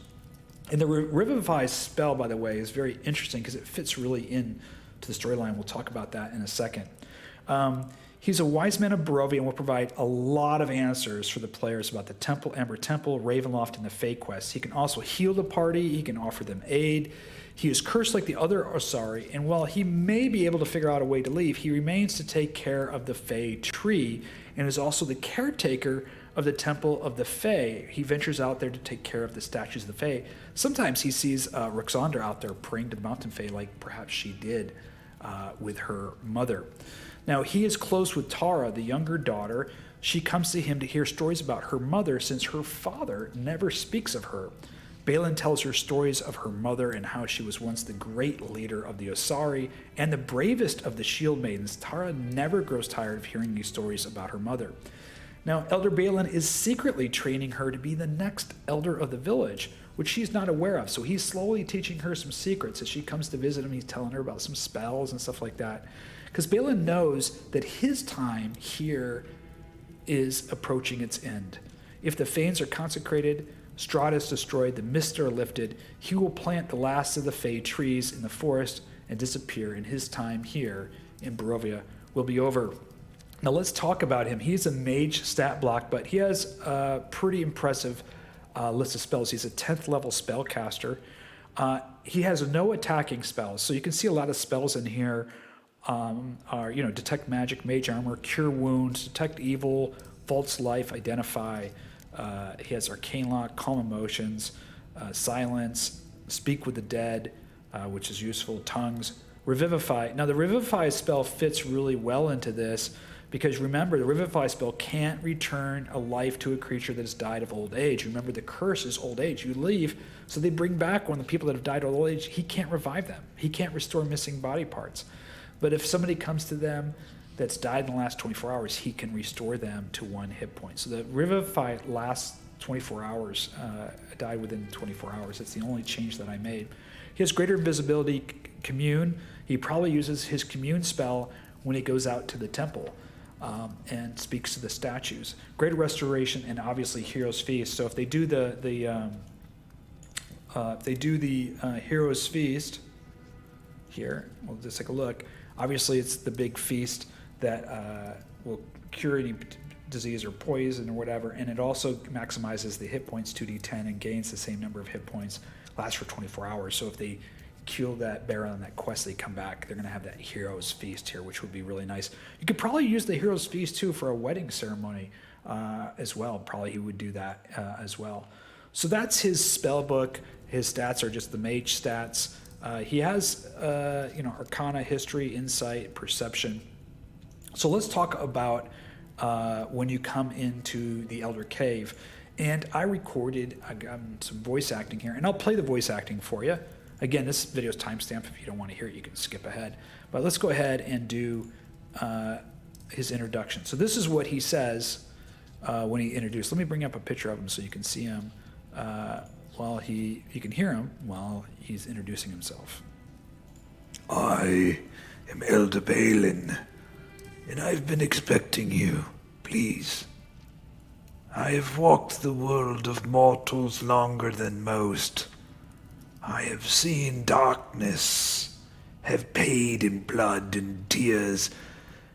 And the Revivify spell, by the way, is very interesting because it fits really in to the storyline. We'll talk about that in a second. He's a wise man of Barovia and will provide a lot of answers for the players about the Temple, Ember Temple, Ravenloft, and the Fae quests. He can also heal the party. He can offer them aid. He is cursed like the other Asari, and while he may be able to figure out a way to leave, he remains to take care of the Fae tree and is also the caretaker of the Temple of the Fae. He ventures out there to take care of the statues of the Fae. Sometimes he sees Ruxandra out there praying to the Mountain Fae like perhaps she did with her mother. Now, he is close with Tara, the younger daughter. She comes to him to hear stories about her mother since her father never speaks of her. Balan tells her stories of her mother and how she was once the great leader of the Asari and the bravest of the Shield Maidens. Tara never grows tired of hearing these stories about her mother. Now, Elder Balan is secretly training her to be the next elder of the village, which she's not aware of. So he's slowly teaching her some secrets. As she comes to visit him, he's telling her about some spells and stuff like that. Because Balan knows that his time here is approaching its end. If the Fanes are consecrated, Strahd is destroyed, the mists are lifted, he will plant the last of the Fae trees in the forest and disappear, and his time here in Barovia will be over. Now let's talk about him. He's a mage stat block, but he has a pretty impressive list of spells. He's a 10th level spellcaster. He has no attacking spells, so you can see a lot of spells in here are, detect magic, mage armor, cure wounds, detect evil, false life, identify. He has Arcane Lock, Calm Emotions, Silence, Speak with the Dead, which is useful, Tongues, Revivify. Now, the Revivify spell fits really well into this because remember, the Revivify spell can't return a life to a creature that has died of old age. Remember, the curse is old age. You leave, so they bring back one of the people that have died of old age. He can't revive them. He can't restore missing body parts. But if somebody comes to them that's died in the last 24 hours, he can restore them to 1 hit point. So the Revivify lasts 24 hours, died within 24 hours. That's the only change that I made. He has greater invisibility, Commune. He probably uses his Commune spell when he goes out to the temple and speaks to the statues. Greater restoration and obviously Hero's Feast. So if they do the Hero's Feast here, we'll just take a look. Obviously, it's the big feast that will cure any disease or poison or whatever, and it also maximizes the hit points 2d10 and gains the same number of hit points, lasts for 24 hours. So if they kill that bear on that quest, they come back, they're going to have that Hero's Feast here, which would be really nice. You could probably use the Hero's Feast, too, for a wedding ceremony as well. Probably he would do that as well. So that's his spell book. His stats are just the mage stats. He has, Arcana, History, Insight, Perception. So let's talk about when you come into the Elder Cave. And I recorded some voice acting here, and I'll play the voice acting for you. Again, this video is timestamped. If you don't want to hear it, you can skip ahead. But let's go ahead and do his introduction. So this is what he says when he introduced. Let me bring up a picture of him so you can see him. While you can hear him while he's introducing himself. I am Elder Balan, and I've been expecting you. Please. I have walked the world of mortals longer than most. I have seen darkness, have paid in blood and tears,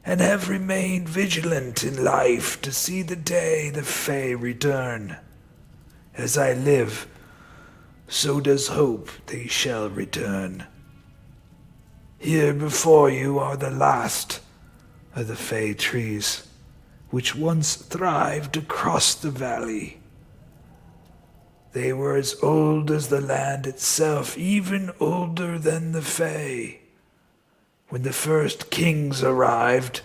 and have remained vigilant in life to see the day the Fae return. As I live, so does hope they shall return. Here before you are the last of the Fae trees, which once thrived across the valley. They were as old as the land itself, even older than the Fae. When the first kings arrived,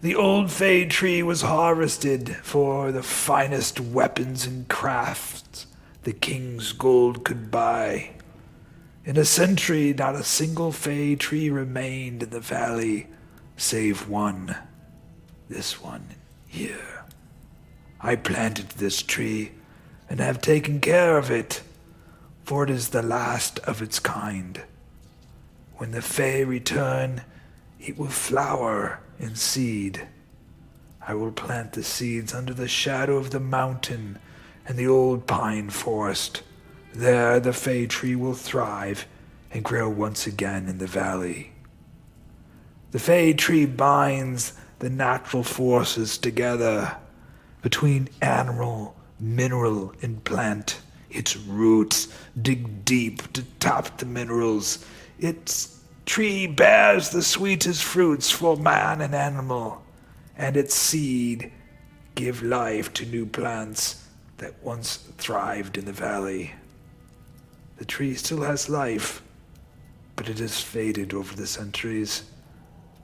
The old Fey tree was harvested for the finest weapons and crafts the king's gold could buy. In a century, not a single Fey tree remained in the valley, save one. This one here. I planted this tree and have taken care of it, for it is the last of its kind. When the Fey return, it will flower and seed. I will plant the seeds under the shadow of the mountain and the old pine forest. There the Fey tree will thrive and grow once again in the valley. The Fey tree binds the natural forces together between animal, mineral, and plant. Its roots dig deep to tap the minerals. Its tree bears the sweetest fruits for man and animal, and its seed give life to new plants that once thrived in the valley. The tree still has life, but it has faded over the centuries,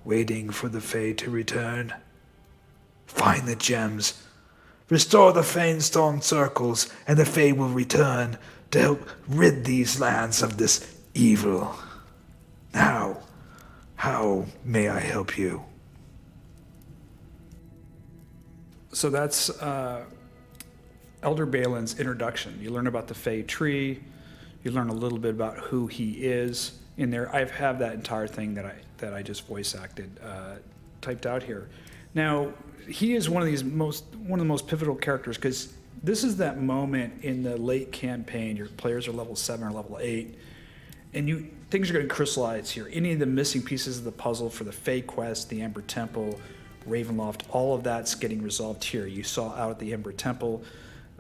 waiting for the Fae to return. Find the gems, restore the Fanestone circles, and the Fae will return to help rid these lands of this evil. Now, how may I help you? So that's Elder Balan's introduction. You learn about the Fey tree. You learn a little bit about who he is in there. I have that entire thing that I just voice acted typed out here. Now, he is one of the most pivotal characters, because this is that moment in the late campaign. Your players are level 7 or level 8, and things are going to crystallize here. Any of the missing pieces of the puzzle for the Fey quest, the Ember Temple, Ravenloft, all of that's getting resolved here. You saw out at the Ember Temple,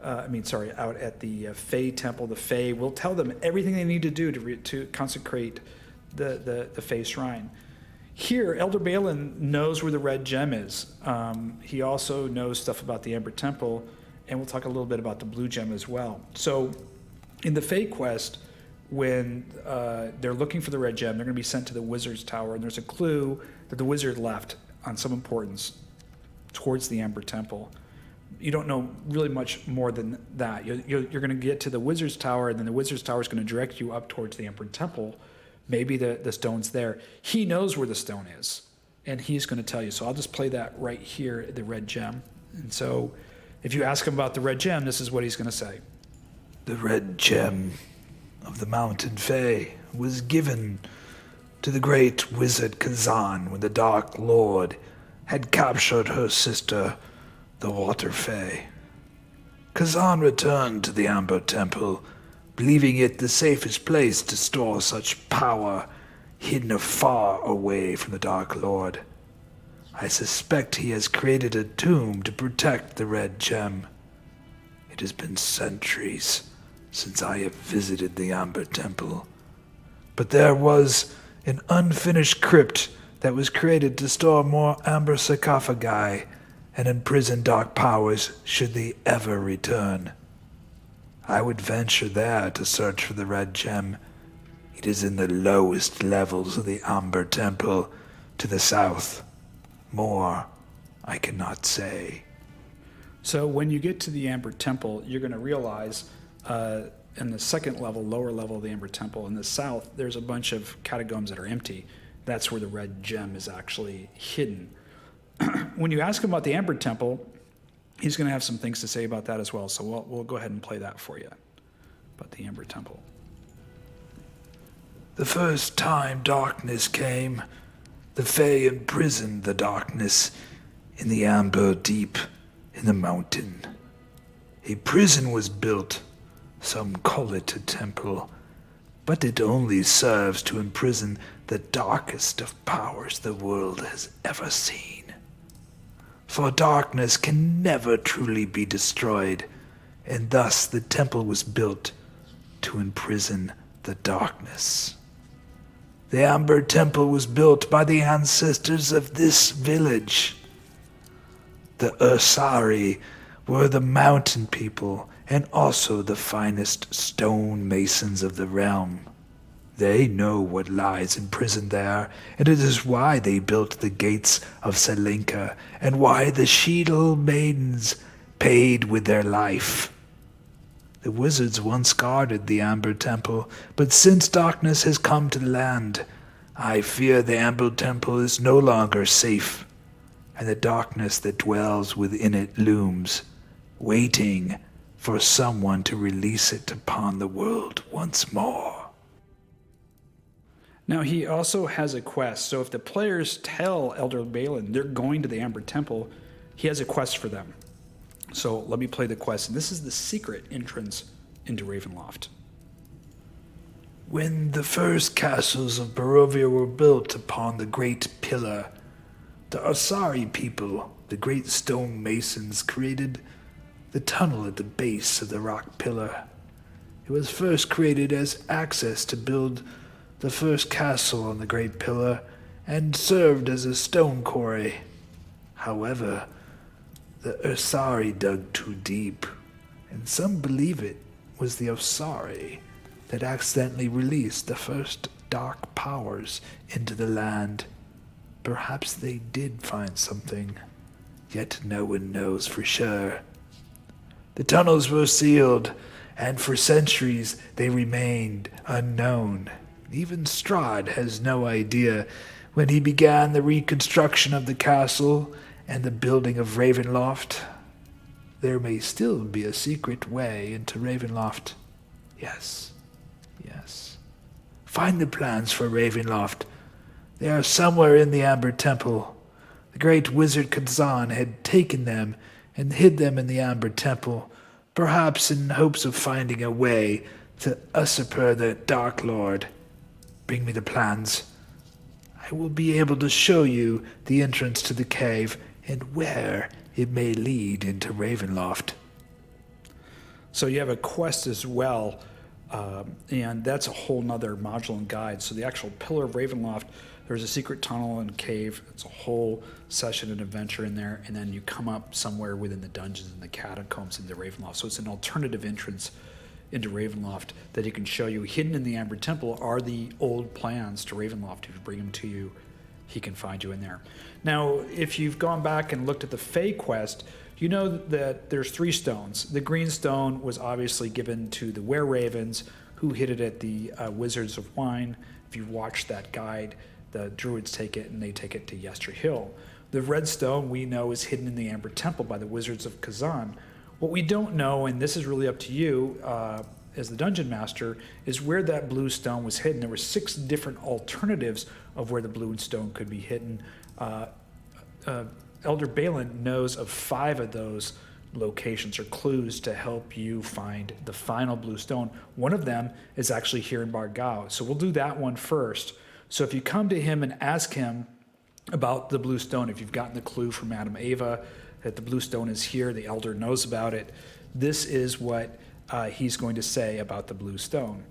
out at the Fey Temple, the Fey will tell them everything they need to do to consecrate the Fey Shrine. Here, Elder Balan knows where the Red Gem is. He also knows stuff about the Ember Temple, and we'll talk a little bit about the Blue Gem as well. So, in the Fey quest, when they're looking for the Red Gem, they're going to be sent to the Wizard's Tower, and there's a clue that the Wizard left on some importance towards the Ember Temple. You don't know really much more than that. You're going to get to the Wizard's Tower, and then the Wizard's Tower is going to direct you up towards the Ember Temple. Maybe the stone's there. He knows where the stone is, and he's going to tell you. So I'll just play that right here, the Red Gem. And so if you ask him about the Red Gem, this is what he's going to say. The Red Gem of the Mountain Fae was given to the great wizard Kazan when the Dark Lord had captured her sister, the Water Fae. Kazan returned to the Amber Temple, believing it the safest place to store such power hidden far away from the Dark Lord. I suspect he has created a tomb to protect the Red Gem. It has been centuries since I have visited the Amber Temple, but there was an unfinished crypt that was created to store more amber sarcophagi and imprison dark powers should they ever return. I would venture there to search for the Red Gem. It is in the lowest levels of the Amber Temple to the south. More I cannot say. So when you get to the Amber Temple, you're going to realize in the second level, lower level of the Amber Temple, in the south, there's a bunch of catacombs that are empty. That's where the Red Gem is actually hidden. When you ask him about the Amber Temple, he's going to have some things to say about that as well. So we'll go ahead and play that for you, about the Amber Temple. The first time darkness came, the Fae imprisoned the darkness in the amber deep in the mountain. A prison was built. Some call it a temple, but it only serves to imprison the darkest of powers the world has ever seen. For darkness can never truly be destroyed, and thus the temple was built to imprison the darkness. The Amber Temple was built by the ancestors of this village. The Ursari were the mountain people and also the finest stone masons of the realm. They know what lies imprisoned there, and it is why they built the gates of Tsolenka, and why the Sheedle maidens paid with their life. The wizards once guarded the Amber Temple, but since darkness has come to the land, I fear the Amber Temple is no longer safe, and the darkness that dwells within it looms, waiting for someone to release it upon the world once more. Now, he also has a quest. So if the players tell Elder Balan they're going to the Amber Temple, he has a quest for them. So let me play the quest. And this is the secret entrance into Ravenloft. When the first castles of Barovia were built upon the Great Pillar, the Asari people, the great stone masons, created the tunnel at the base of the rock pillar. It was first created as access to build the first castle on the Great Pillar, and served as a stone quarry. However, the Asari dug too deep, and some believe it was the Asari that accidentally released the first dark powers into the land. Perhaps they did find something, yet no one knows for sure. The tunnels were sealed, and for centuries they remained unknown. Even Strahd has no idea when he began the reconstruction of the castle and the building of Ravenloft. There may still be a secret way into Ravenloft. Yes. Find the plans for Ravenloft. They are somewhere in the Amber Temple. The great wizard Kazan had taken them and hid them in the Amber Temple, perhaps in hopes of finding a way to usurp the Dark Lord. Bring me the plans. I will be able to show you the entrance to the cave and where it may lead into Ravenloft. So you have a quest as well, and that's a whole nother module and guide. So the actual Pillar of Ravenloft, there's a secret tunnel and cave. It's a whole session and adventure in there, and then you come up somewhere within the dungeons and the catacombs into Ravenloft. So it's an alternative entrance into Ravenloft that he can show you. Hidden in the Amber Temple are the old plans to Ravenloft. If you bring them to you, he can find you in there. Now, if you've gone back and looked at the Fae quest, you know that there's 3 stones. The green stone was obviously given to the were-ravens, who hid it at the Wizards of Wine. If you watch that guide, the druids take it and they take it to Yester Hill. The red stone we know is hidden in the Amber Temple by the Wizards of Kazan. What we don't know, and this is really up to you as the dungeon master, is where that blue stone was hidden. There were 6 different alternatives of where the blue stone could be hidden. Elder Balan knows of 5 of those locations or clues to help you find the final blue stone. One of them is actually here in Bargau. So we'll do that one first. So if you come to him and ask him about the blue stone, if you've gotten the clue from Madame Ava that the blue stone is here, the elder knows about it, this is what he's going to say about the blue stone.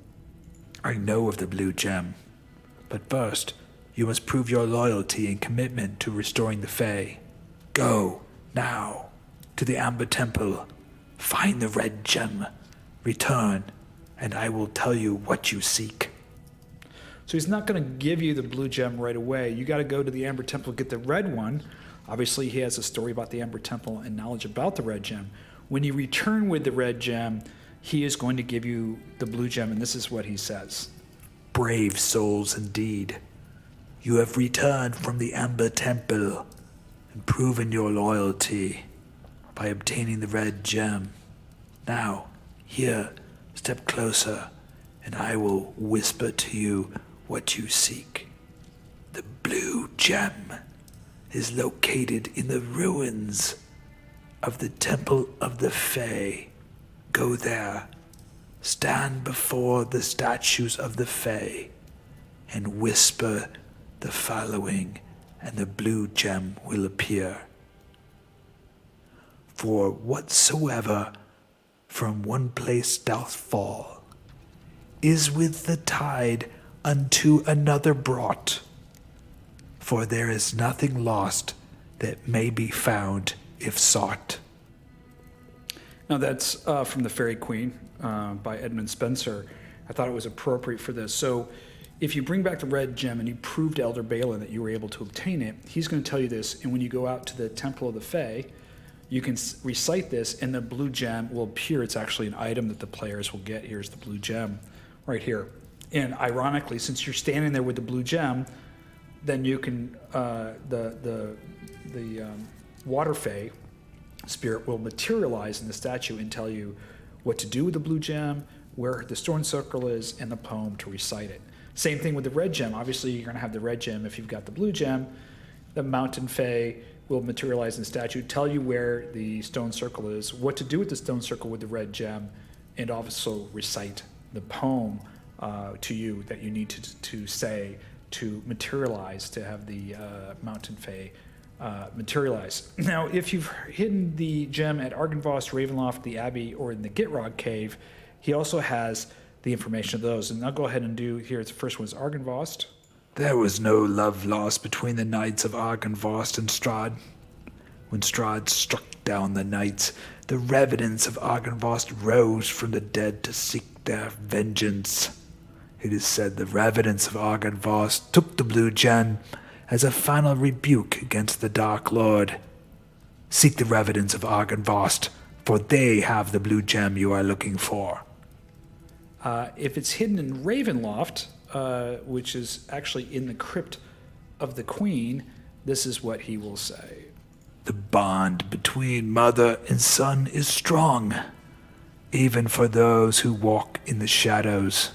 I know of the blue gem, but first, you must prove your loyalty and commitment to restoring the Fae. Go, now, to the Amber Temple, find the red gem, return, and I will tell you what you seek. So he's not going to give you the blue gem right away. You got to go to the Amber Temple and get the red one. Obviously, he has a story about the Amber Temple and knowledge about the red gem. When you return with the red gem, he is going to give you the blue gem, and this is what he says. Brave souls indeed. You have returned from the Amber Temple and proven your loyalty by obtaining the red gem. Now, here, step closer, and I will whisper to you what you seek. The blue gem is located in the ruins of the Temple of the Fae. Go there, stand before the statues of the Fae, and whisper the following, and the blue gem will appear. For whatsoever from one place doth fall is with the tide unto another brought. For there is nothing lost that may be found if sought. Now that's from The Fairy Queen by Edmund Spenser. I thought it was appropriate for this. So if you bring back the red gem and you prove to Elder Balan that you were able to obtain it, he's going to tell you this. And when you go out to the Temple of the Fae, you can recite this, and the blue gem will appear. It's actually an item that the players will get. Here's the blue gem right here. And ironically, since you're standing there with the blue gem, then you can the water fae spirit will materialize in the statue and tell you what to do with the blue gem, where the stone circle is, and the poem to recite it. Same thing with the red gem. Obviously, you're going to have the red gem if you've got the blue gem. The mountain fae will materialize in the statue, tell you where the stone circle is, what to do with the stone circle with the red gem, and also recite the poem to you that you need to say to materialize, to have the mountain fae materialize. Now, if you've hidden the gem at Argynvostholt, Ravenloft, the Abbey, or in the Gitrog cave, he also has the information of those. And I'll go ahead and do here. The first one is Argynvostholt. There was no love lost between the knights of Argynvostholt and Strahd. When Strahd struck down the knights, the revenants of Argynvostholt rose from the dead to seek their vengeance. It is said the revenants of Argynvostholt took the blue gem as a final rebuke against the Dark Lord. Seek the revenants of Argynvostholt, for they have the blue gem you are looking for. If it's hidden in Ravenloft, which is actually in the crypt of the Queen, this is what he will say. The bond between mother and son is strong, even for those who walk in the shadows.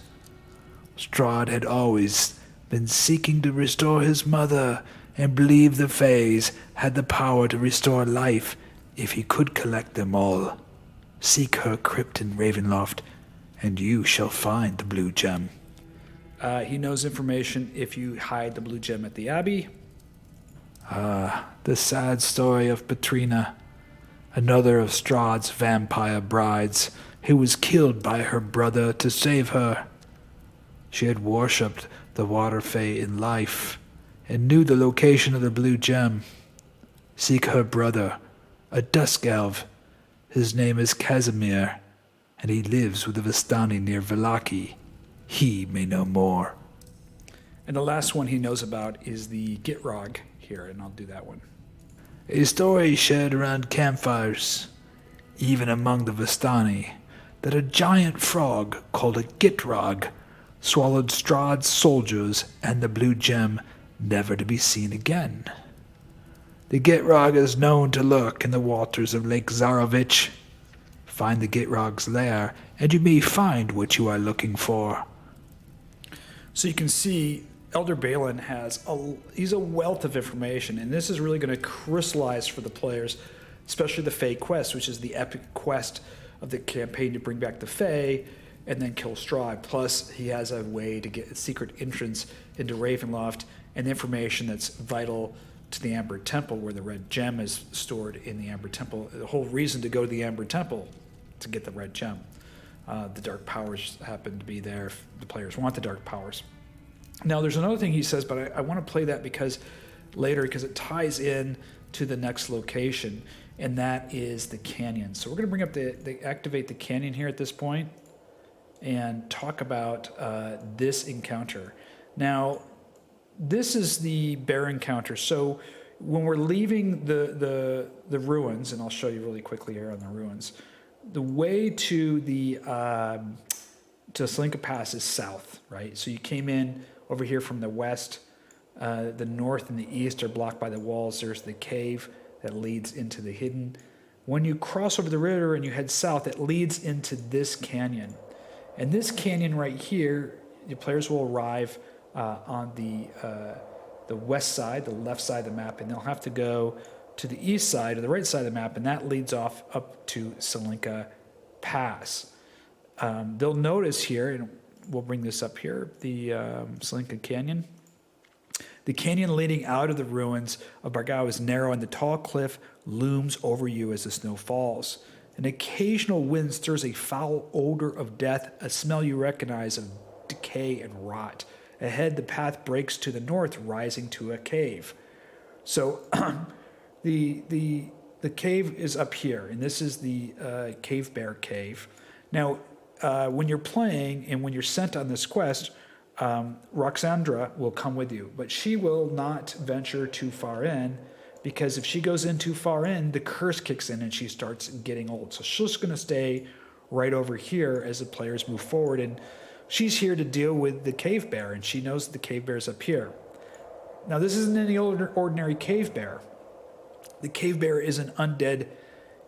Strahd had always been seeking to restore his mother and believed the Faes had the power to restore life if he could collect them all. Seek her crypt in Ravenloft, and you shall find the blue gem. He knows information if you hide the blue gem at the Abbey. The sad story of Petrina, another of Strahd's vampire brides, who was killed by her brother to save her. She had worshipped the water fae in life and knew the location of the blue gem. Seek her brother, a dusk elf. His name is Casimir, and he lives with the Vistani near Vallaki. He may know more. And the last one he knows about is the Gitrog here, and I'll do that one. A story shared around campfires, even among the Vistani, that a giant frog called a Gitrog swallowed Strahd's soldiers and the blue gem, never to be seen again. The Gitrog is known to lurk in the waters of Lake Zarovich. Find the Gitrog's lair, and you may find what you are looking for. So you can see Elder Balan he's a wealth of information, and this is really going to crystallize for the players, especially the Fae quest, which is the epic quest of the campaign to bring back the Fae and then kill Strahd. Plus, he has a way to get a secret entrance into Ravenloft and information that's vital to the Amber Temple, where the red gem is stored in the Amber Temple. The whole reason to go to the Amber Temple to get the red gem. The dark powers happen to be there if the players want the dark powers. Now, there's another thing he says, but I want to play that because it ties in to the next location, and that is the canyon. So we're going to bring up activate the canyon here at this point and talk about this encounter. Now, this is the bear encounter. So when we're leaving the ruins, and I'll show you really quickly here on the ruins, the way to the Tsolenka Pass is south, right? So you came in over here from the west. The north and the east are blocked by the walls. There's the cave that leads into the hidden. When you cross over the river and you head south, it leads into this canyon. And this canyon right here, the players will arrive on the west side, the left side of the map, and they'll have to go to the east side or the right side of the map, and that leads off up to Tsolenka Pass. They'll notice here, and we'll bring this up here, the Tsolenka Canyon. The canyon leading out of the ruins of Bargau is narrow, and the tall cliff looms over you as the snow falls. An occasional wind stirs a foul odor of death, a smell you recognize of decay and rot. Ahead, the path breaks to the north, rising to a cave. So the cave is up here, and this is the Cave Bear Cave. Now, when you're playing and when you're sent on this quest, Ruxandra will come with you, but she will not venture too far in, because if she goes in too far in, the curse kicks in and she starts getting old. So she's just going to stay right over here as the players move forward, and she's here to deal with the cave bear, and she knows the cave bear's up here. Now, this isn't any ordinary cave bear. The cave bear is an undead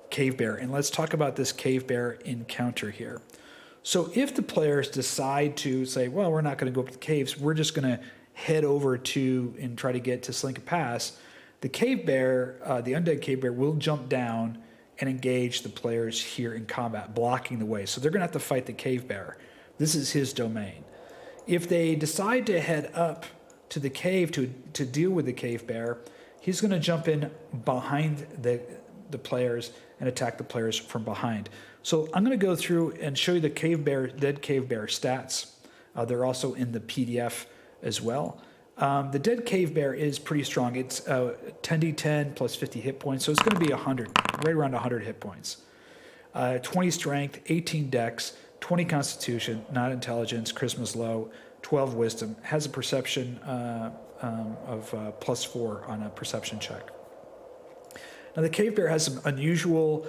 cave bear, and let's talk about this cave bear encounter here. So if the players decide to say, well, we're not going to go up to the caves, we're just going to head over to and try to get to Tsolenka Pass, the cave bear, the undead cave bear, will jump down and engage the players here in combat, blocking the way. So they're going to have to fight the cave bear. This is his domain. If they decide to head up to the cave to deal with the cave bear, he's going to jump in behind the players and attack the players from behind. So I'm going to go through and show you the dead cave bear stats. They're also in the PDF as well. The dead cave bear is pretty strong. It's 10d10 plus 50 hit points, so it's going to be 100, right around 100 hit points. 20 strength, 18 dex, 20 constitution, not intelligence, charisma's low, 12 wisdom, has a perception of +4 on a perception check. Now, the cave bear has some unusual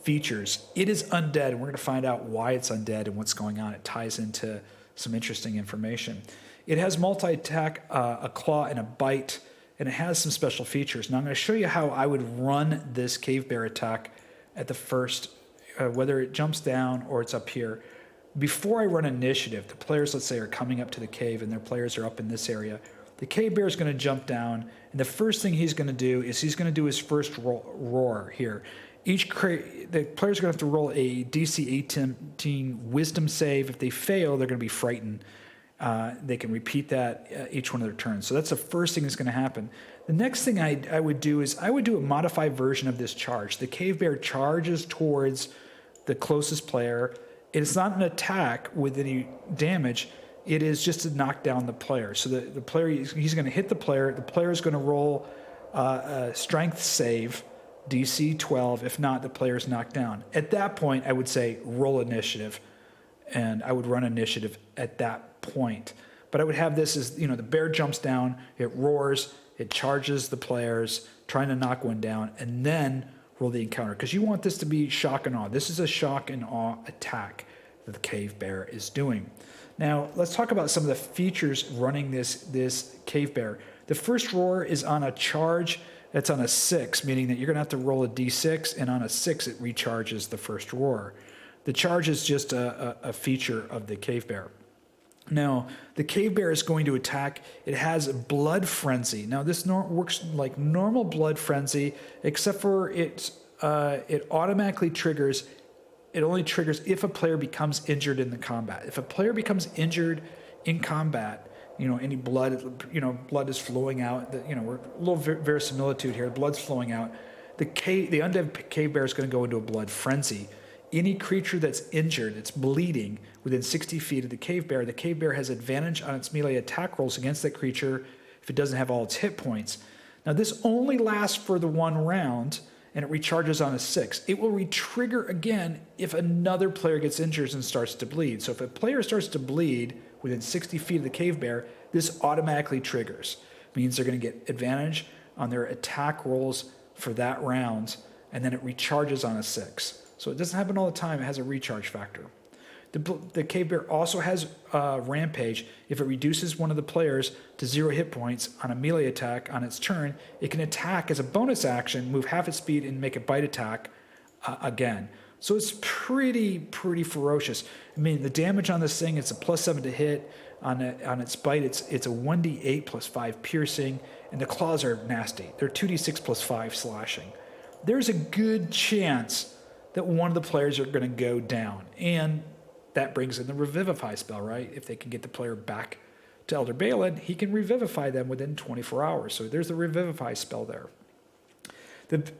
features. It is undead, and we're going to find out why it's undead and what's going on. It ties into some interesting information. It has multi-attack, a claw, and a bite, and it has some special features. Now, I'm going to show you how I would run this cave bear attack at the first, whether it jumps down or it's up here. Before I run initiative, the players, let's say, are coming up to the cave, and their players are up in this area. The cave bear is going to jump down, and the first thing he's going to do is he's going to do his first roar here. The players are going to have to roll a DC 18 wisdom save. If they fail, they're going to be frightened. They can repeat that each one of their turns. So that's the first thing that's going to happen. The next thing I would do is I would do a modified version of this charge. The cave bear charges towards the closest player. It's not an attack with any damage. It is just to knock down the player. So the player, he's going to hit the player. The player is going to roll a strength save, DC 12. If not, the player is knocked down. At that point, I would say roll initiative, and I would run initiative at that point. But I would have this as, the bear jumps down, it roars, it charges the players, trying to knock one down, and then roll the encounter. Because you want this to be shock and awe. This is a shock and awe attack that the cave bear is doing. Now, let's talk about some of the features running this cave bear. The first roar is on a charge that's on a 6, meaning that you're going to have to roll a d6, and on a 6 it recharges the first roar. The charge is just a feature of the cave bear. Now, the cave bear is going to attack. It has blood frenzy. Now, this works like normal blood frenzy, except for it automatically triggers. It only triggers if a player becomes injured in the combat. If a player becomes injured in combat, any blood, blood is flowing out. We're a little verisimilitude here. Blood's flowing out. The undead cave bear is going to go into a blood frenzy. Any creature that's injured, it's bleeding, within 60 feet of the cave bear has advantage on its melee attack rolls against that creature if it doesn't have all its hit points. Now, this only lasts for the one round, and it recharges on a 6. It will re-trigger again if another player gets injured and starts to bleed. So if a player starts to bleed within 60 feet of the cave bear, this automatically triggers. It means they're going to get advantage on their attack rolls for that round, and then it recharges on a 6. So it doesn't happen all the time. It has a recharge factor. The cave bear also has Rampage. If it reduces one of the players to 0 hit points on a melee attack on its turn, it can attack as a bonus action, move half its speed, and make a bite attack again. So it's pretty ferocious. I mean, the damage on this thing, it's a +7 to hit. On its bite, it's a 1d8 plus 5 piercing, and the claws are nasty. They're 2d6 plus 5 slashing. There's a good chance that one of the players are going to go down, and that brings in the Revivify spell, right? If they can get the player back to Elder Balan, he can revivify them within 24 hours. So there's the Revivify spell there.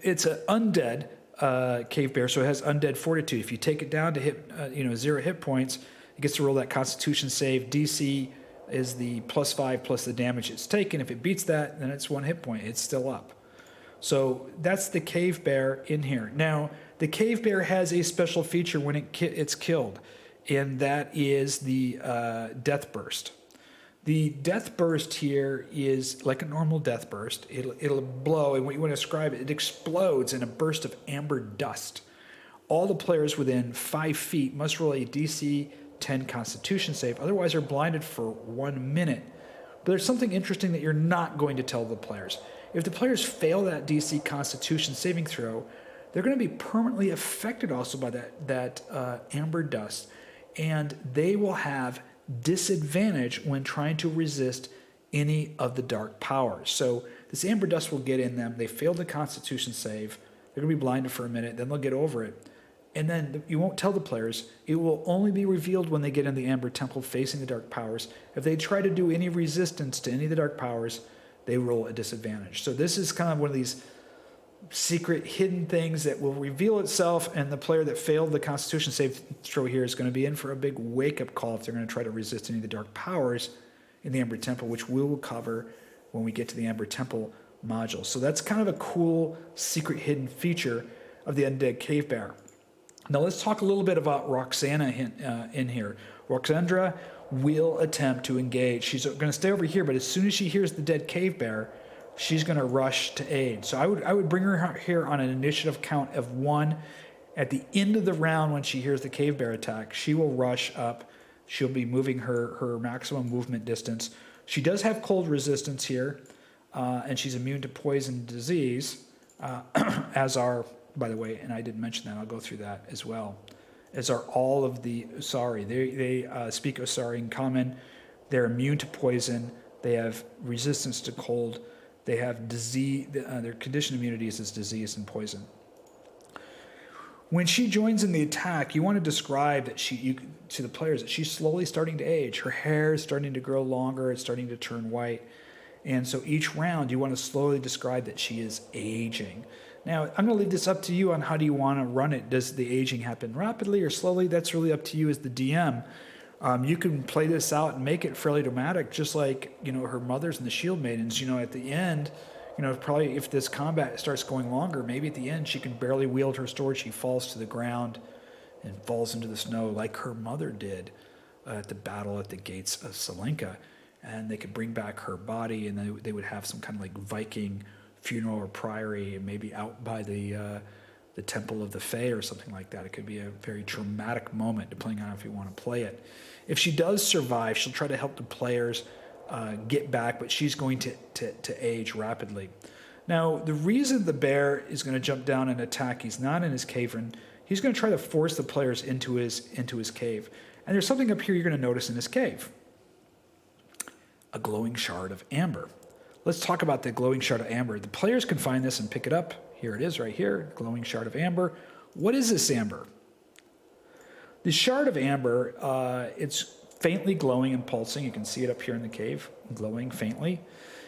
It's an undead cave bear, so it has undead fortitude. If you take it down to hit 0 hit points, it gets to roll that Constitution save. DC is the +5 plus the damage it's taken. If it beats that, then it's 1 hit point. It's still up. So that's the cave bear in here. Now, the cave bear has a special feature when it's killed, and that is the death burst. The death burst here is like a normal death burst. It'll blow, and what you want to describe it explodes in a burst of amber dust. All the players within 5 feet must roll a DC 10 Constitution save, otherwise are blinded for 1 minute. But there's something interesting that you're not going to tell the players. If the players fail that DC Constitution saving throw, they're going to be permanently affected also by that amber dust, and they will have disadvantage when trying to resist any of the dark powers. So this amber dust will get in them. They failed the Constitution save. They're going to be blinded for a minute. Then they'll get over it. And then you won't tell the players. It will only be revealed when they get in the Amber Temple facing the dark powers. If they try to do any resistance to any of the dark powers, they roll a disadvantage. So this is kind of one of these secret hidden things that will reveal itself, and the player that failed the Constitution save throw here is going to be in for a big wake-up call if they're going to try to resist any of the dark powers in the Amber Temple, which we will cover when we get to the Amber Temple module. So that's kind of a cool secret hidden feature of the Undead Cave Bear. Now let's talk a little bit about Ruxandra in here. Ruxandra will attempt to engage. She's going to stay over here, but as soon as she hears the dead cave bear, she's going to rush to aid. So I would bring her here on an initiative count of 1. At the end of the round, when she hears the cave bear attack, she will rush up. She'll be moving her maximum movement distance. She does have cold resistance here, and she's immune to poison and disease, as are, by the way, and I didn't mention that, I'll go through that as well, as are all of the Usari. They speak Usari in common. They're immune to poison. They have resistance to cold. They have disease. Their condition immunities is disease and poison. When she joins in the attack, you want to describe that to the players that she's slowly starting to age. Her hair is starting to grow longer. It's starting to turn white. And so each round, you want to slowly describe that she is aging. Now, I'm going to leave this up to you on how do you want to run it. Does the aging happen rapidly or slowly? That's really up to you as the DM. You can play this out and make it fairly dramatic, just like, her mothers and the Shield Maidens. At the end, probably if this combat starts going longer, maybe at the end she can barely wield her sword. She falls to the ground and falls into the snow like her mother did at the battle at the gates of Tsolenka. And they could bring back her body, and they would have some kind of like Viking funeral or priory, and maybe out by the Temple of the Fae or something like that. It could be a very dramatic moment, depending on if you want to play it. If she does survive, she'll try to help the players get back, but she's going to age rapidly. Now, the reason the bear is going to jump down and attack, he's not in his cavern. He's going to try to force the players into his cave. And there's something up here you're going to notice in his cave. A glowing shard of amber. Let's talk about the glowing shard of amber. The players can find this and pick it up. Here it is right here, glowing shard of amber. What is this amber? The shard of amber, it's faintly glowing and pulsing. You can see it up here in the cave, glowing faintly.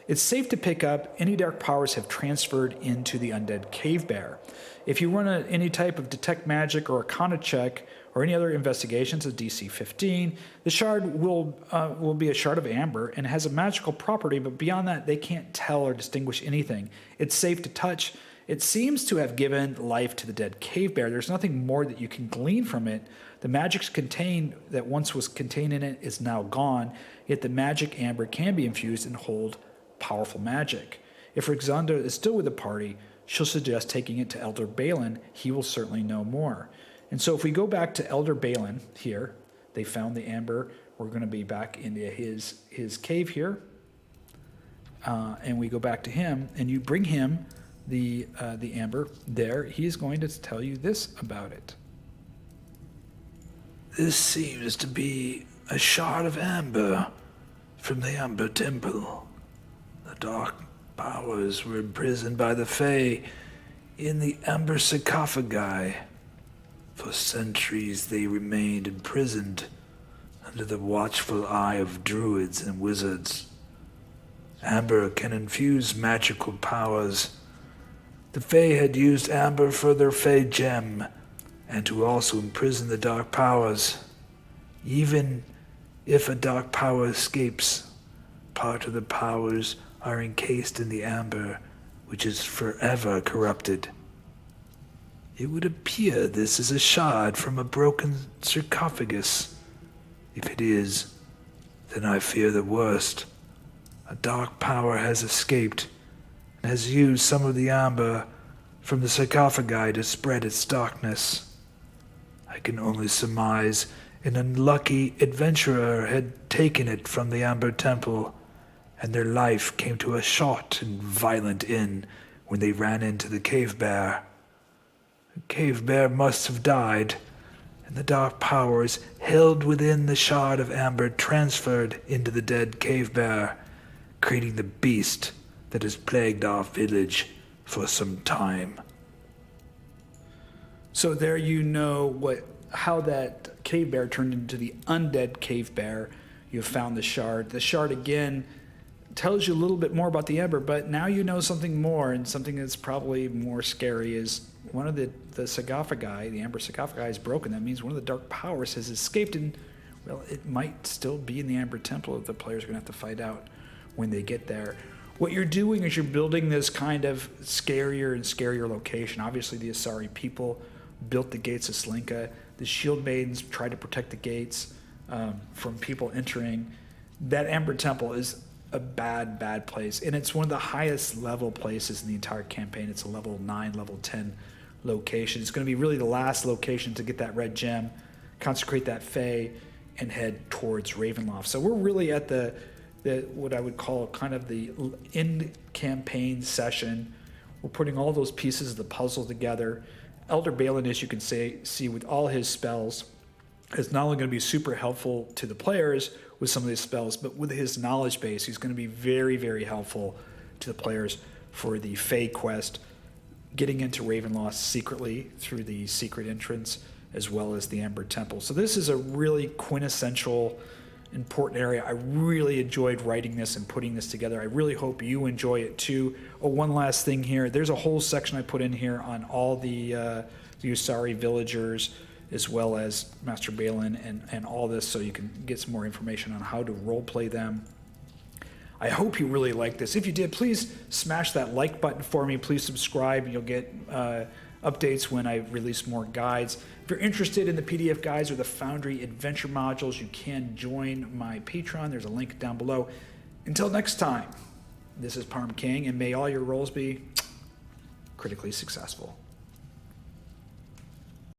It's safe to pick up. Any dark powers have transferred into the undead cave bear. If you run any type of detect magic or arcana check or any other investigations at DC 15, the shard will be a shard of amber and has a magical property, but beyond that, they can't tell or distinguish anything. It's safe to touch. It seems to have given life to the dead cave bear. There's nothing more that you can glean from it. The magic contained that once was contained in it is now gone, yet the magic amber can be infused and hold powerful magic. If Ruxandra is still with the party, she'll suggest taking it to Elder Balan. He will certainly know more. And so if we go back to Elder Balan here, they found the amber. We're going to be back into his cave here. And we go back to him, and you bring him the amber there. He's going to tell you this about it. This seems to be a shard of amber from the Amber Temple. The dark powers were imprisoned by the Fae in the amber sarcophagi. For centuries they remained imprisoned under the watchful eye of druids and wizards. Amber can infuse magical powers. The Fae had used amber for their Fae gem, and to also imprison the dark powers. Even if a dark power escapes, part of the powers are encased in the amber, which is forever corrupted. It would appear this is a shard from a broken sarcophagus. If it is, then I fear the worst. A dark power has escaped and has used some of the amber from the sarcophagi to spread its darkness. I can only surmise an unlucky adventurer had taken it from the Amber Temple, and their life came to a short and violent end when they ran into the cave bear. The cave bear must have died, and the dark powers held within the shard of amber transferred into the dead cave bear, creating the beast that has plagued our village for some time. So there you know how that cave bear turned into the undead cave bear. You found the shard. The shard, again, tells you a little bit more about the amber, but now you know something more, and something that's probably more scary is one of the sarcophagi, the amber sarcophagi, is broken. That means one of the dark powers has escaped, and, well, it might still be in the Amber Temple that the players are going to have to find out when they get there. What you're doing is you're building this kind of scarier and scarier location. Obviously, the Asari people built the gates of Tsolenka. The Shield Maidens tried to protect the gates from people entering. That Amber Temple is a bad, bad place, and it's one of the highest level places in the entire campaign. It's a level 9, level 10 location. It's going to be really the last location to get that red gem, consecrate that Fae, and head towards Ravenloft. So we're really at the what I would call kind of the end campaign session. We're putting all those pieces of the puzzle together. Elder Balan, as you can see with all his spells, is not only going to be super helpful to the players with some of these spells, but with his knowledge base, he's going to be very, very helpful to the players for the Fae quest, getting into Ravenloft secretly through the secret entrance, as well as the Amber Temple. So this is a really quintessential, important area. I really enjoyed writing this and putting this together. I really hope you enjoy it too. Oh, one last thing here. There's a whole section I put in here on all the Asari villagers, as well as Master Balan and all this, so you can get some more information on how to roleplay them. I hope you really like this. If you did, please smash that like button for me. Please subscribe. You'll get updates when I release more guides. If you're interested in the PDF guides or the Foundry Adventure modules, you can join my Patreon. There's a link down below. Until next time, this is Parm King, and may all your roles be critically successful.